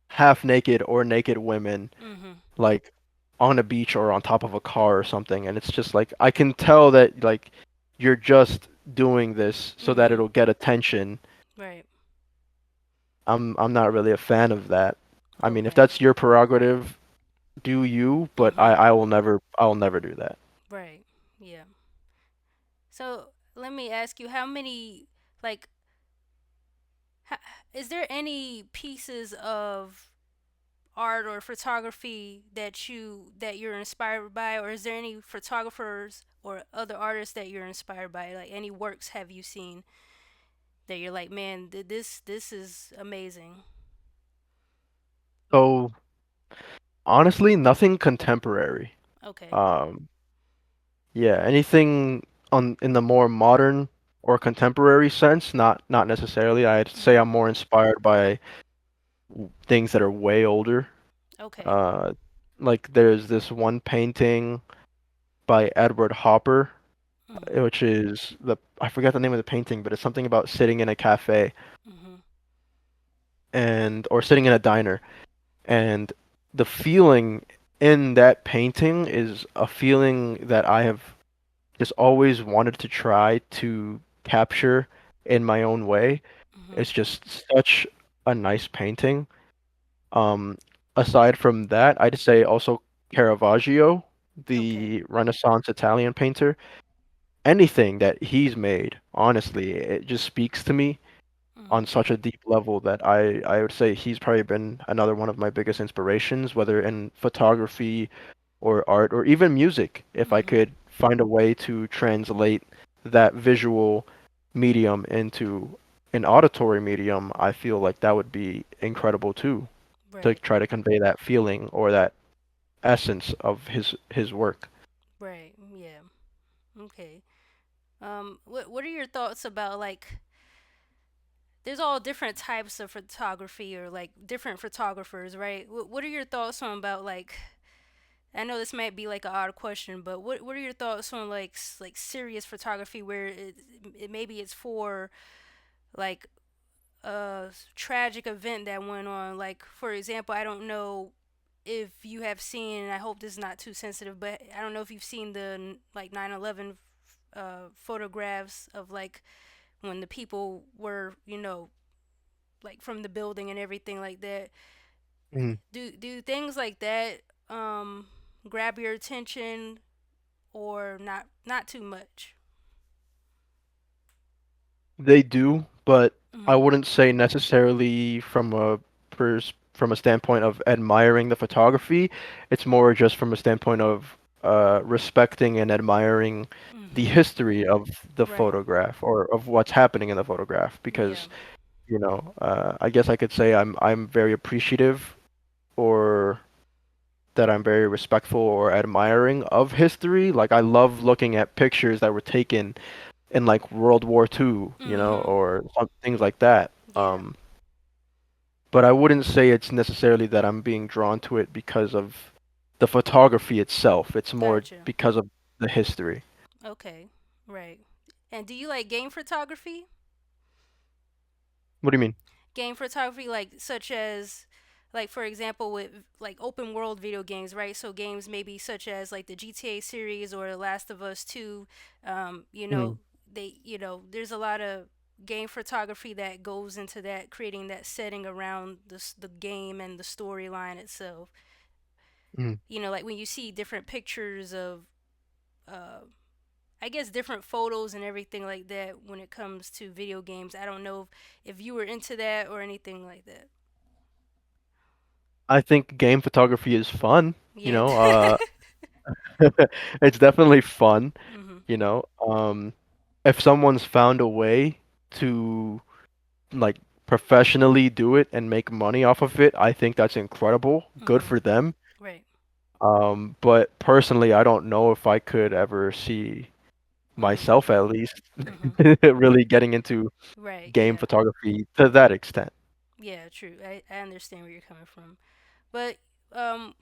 half naked or naked women, Mhm. like on a beach or on top of a car or something, and it's just like I can tell that like you're just doing this so that Mhm. it'll get attention. Right. I'm not really a fan of that. I mean, if Okay. that's your prerogative, do you, but I Mhm. I will never do that. Right. Yeah. So let me ask you, how many like ha- is there any pieces of art or photography that you're inspired by, or is there any photographers or other artists that you're inspired by? Like, any works have you seen that you're like, man, this is amazing? So honestly, nothing contemporary. Okay. Um, yeah, anything on in the more modern or contemporary sense, not necessarily. I'd say Mhm. I'm more inspired by things that are way older. Okay. Uh, like there's this one painting by Edward Hopper, Mhm. which is the I forget the name of the painting, but it's something about sitting in a cafe Mhm. and or sitting in a diner. And the feeling in that painting is a feeling that I have just always wanted to try to capture in my own way. Mhm. It's just such a nice painting. Um, Aside from that, I'd say also Caravaggio, Okay. the Renaissance Italian painter. Anything that he's made, honestly, it just speaks to me on Mhm. such a deep level that I would say he's probably been another one of my biggest inspirations, whether in photography or art or even music. If I Mhm. could find a way to translate that visual medium into an auditory medium, I feel like that would be incredible too, to Right. try to convey that feeling or that essence of his work. Right. Yeah. Okay. What are your thoughts about like there's all different types of photography or like different photographers, right? What are your thoughts on about like I know this might be like an odd question, but what are your thoughts on like like serious photography where it maybe it's for like a tragic event that went on. Like for example, I don't know if you have seen. And I hope this is not too sensitive, but I don't know if you've seen the like 9/11 photographs of like when the people were like from the building and everything like that. Mhm. Do things like that um grab your attention or not too much? They do, but I Mhm. wouldn't say necessarily from a standpoint of admiring the photography. It's more just from a standpoint of respecting and admiring the Mhm. history of the Right. photograph or of what's happening in the photograph. Yeah. Because, I guess I could say I'm very appreciative or that I'm very respectful or admiring of history. Like I love looking at pictures that were taken in like World War II, Mhm. or some things like that. Yeah. But I wouldn't say it's necessarily that I'm being drawn to it because of the photography itself. It's more Gotcha. because of the history. Okay. Right. And do you like game photography? What do you mean? Game photography, like such as, like for example, with like open world video games, right? So games maybe such as like the GTA series or The Last of Us 2. Mhm. There's a lot of game photography that goes into that, creating that setting around the game and the storyline itself. Mhm. Like when you see different pictures of uh, I guess different photos and everything like that when it comes to video games. I don't know if you were into that or anything like that. I think game photography is fun, Yeah. it's definitely fun, Mhm. you know. If someone's found a way to like professionally do it and make money off of it, I think that's incredible. Good Mhm. for them. Right. But personally, I don't know if I could ever see Mhm. myself at least Mhm. really getting into Right. game Yeah. photography to that extent. Yeah. True. I understand where you're coming from, but um,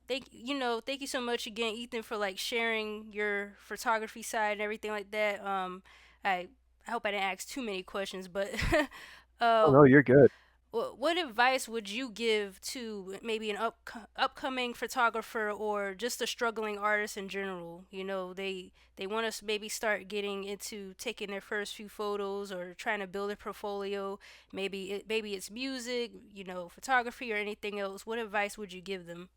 thank you so much again, Ethan, for like sharing your photography side and everything like that. I I hope I didn't ask too many questions, but Oh uh, no, you're good. what advice would you give to maybe an upcoming photographer or just a struggling artist in general? They want to maybe start getting into taking their first few photos or trying to build a portfolio. Maybe it's music, photography or anything else. What advice would you give them?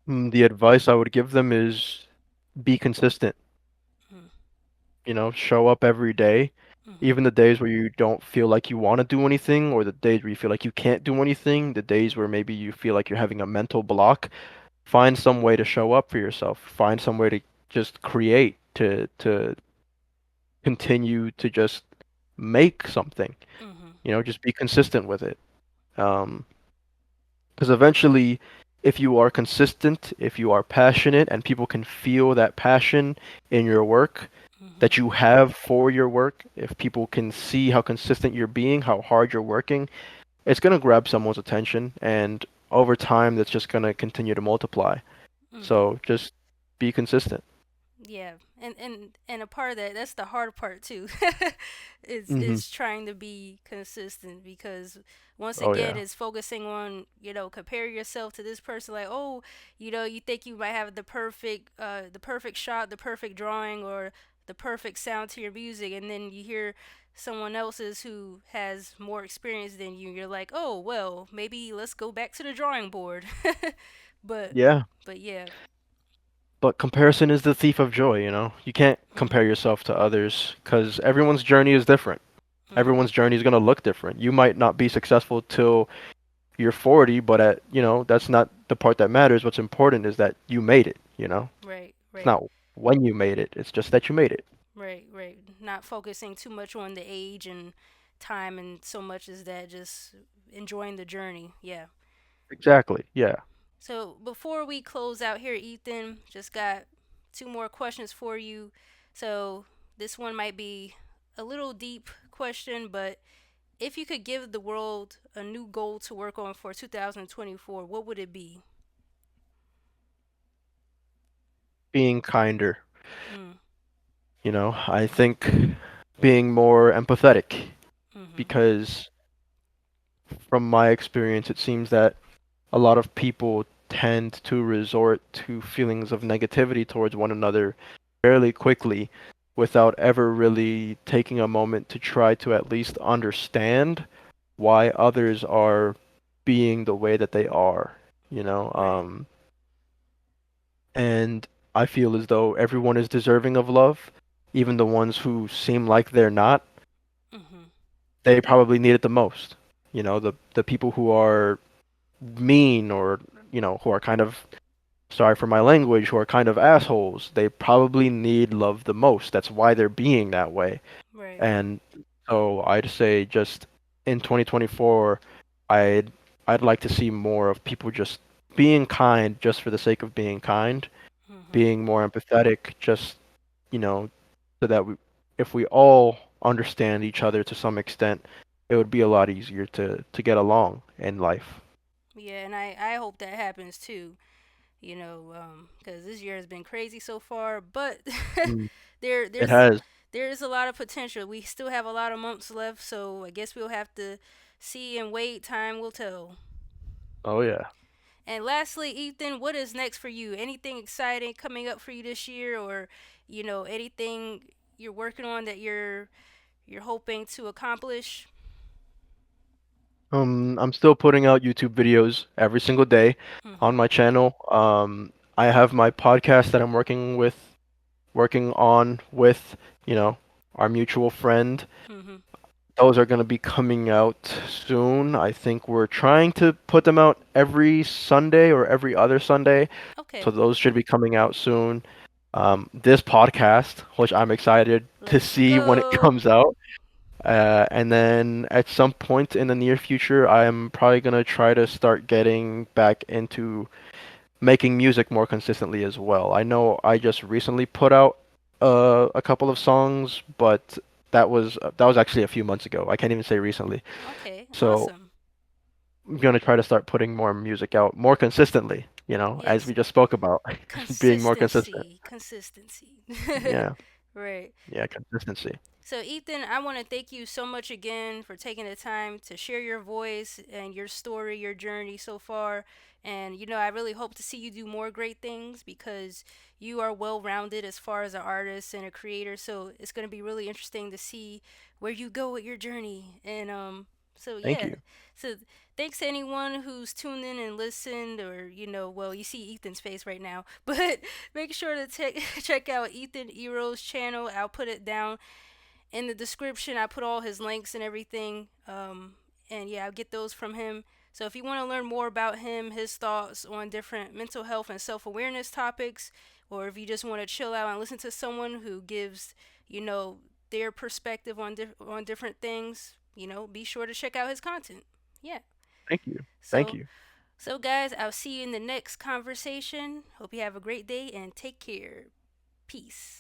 The advice I would give them is be consistent. Mm-hmm. Show up every day, Mm-hmm. even the days where you don't feel like you want to do anything, or the days where you feel like you can't do anything, the days where maybe you feel like you're having a mental block. Find some way to show up for yourself. Find some way to just create, to continue to just make something. Mm-hmm. Just be consistent with it. Um, because eventually, if you are consistent, if you are passionate, and people can feel that passion in your work Mm-hmm. that you have for your work, if people can see how consistent you're being, how hard you're working, it's gonna grab someone's attention, and over time, that's just gonna continue to multiply. Mhm. So just be consistent. Yeah, and a part of that's the hard part too. Hmm. Is trying to be consistent because once Oh again yeah. it's focusing on, compare yourself to this person, like, oh, you think you might have the perfect shot, the perfect drawing, or the perfect sound to your music, and then you hear someone else's who has more experience than you. You're like, oh well, maybe let's go back to the drawing board. but Yeah. but yeah. But comparison is the thief of joy, you know? You can't compare Mhm. yourself to others because everyone's journey is different. Mhm. Everyone's journey is going to look different. You might not be successful till you're 40, but that's not the part that matters. What's important is that you made it, you know? Right, It's right. not when you made it, it's just that you made it. Right, right. Not focusing too much on the age and time and so much as that, just enjoying the journey. Yeah. Exactly. Yeah. So before we close out here, Ethan, just got two more questions for you. So this one might be a little deep question, but if you could give the world a new goal to work on for 2024, what would it be? Being kinder, Mm. I think being more empathetic Mhm. because from my experience, it seems that a lot of people tend to resort to feelings of negativity towards one another fairly quickly without ever really taking a moment to try to at least understand why others are being the way that they are, you know? Right. And I feel as though everyone is deserving of love, even the ones who seem like they're not. Mhm. They probably need it the most. The people who are mean or, who are kind of, sorry for my language, who are kind of assholes, they probably need love the most. That's why they're being that way. Right. And so I'd say just in 2024, I'd I'd like to see more of people just being kind just for the sake of being kind, Mhm. being more empathetic, just, so that if we all understand each other to some extent, it would be a lot easier to get along in life. Yeah, and I hope that happens too. Because this year has been crazy so far, but Mm. there It there's has. there is a lot of potential. We still have a lot of months left, so I guess we'll have to see and wait. Time will tell. Oh yeah. And lastly, Ethan, what is next for you? Anything exciting coming up for you this year, or anything you're working on that you're hoping to accomplish? I'm still putting out YouTube videos every single day on Mhm. my channel. I have my podcast that I'm working on with, you know, our mutual friend. Mhm. Those are going to be coming out soon. I think we're trying to put them out every Sunday or every other Sunday. So Okay. those should be coming out soon. This podcast, which I'm excited to Let's see when it go. comes out. And then at some point in the near future, I'm probably gonna try to start getting back into making music more consistently as well. I know I just recently put out a couple of songs, but that was actually a few months ago. I can't even say recently. Okay. So Awesome. I'm gonna try to start putting more music out more consistently, as Yes. we just spoke about, being more consistent. Consistency. Yeah, Right. yeah, consistency. So, Ethan, I want to thank you so much again for taking the time to share your voice and your story, your journey so far. And, I really hope to see you do more great things because you are well rounded as far as an artist and a creator. So, it's going to be really interesting to see where you go with your journey. And, so Thank yeah. you. So, thanks to anyone who's tuned in and listened, or, well, you see Ethan's face right now, but make sure to check out Ethan Ero's channel. I'll put it down in the description. I put all his links and everything. And yeah, I'll get those from him. So if you want to learn more about him, his thoughts on different mental health and self-awareness topics, or if you just want to chill out and listen to someone who gives, you know, their perspective on on different things, be sure to check out his content. Yeah. Thank you. Thank So you. so guys, I'll see you in the next conversation. Hope you have a great day and take care. Peace.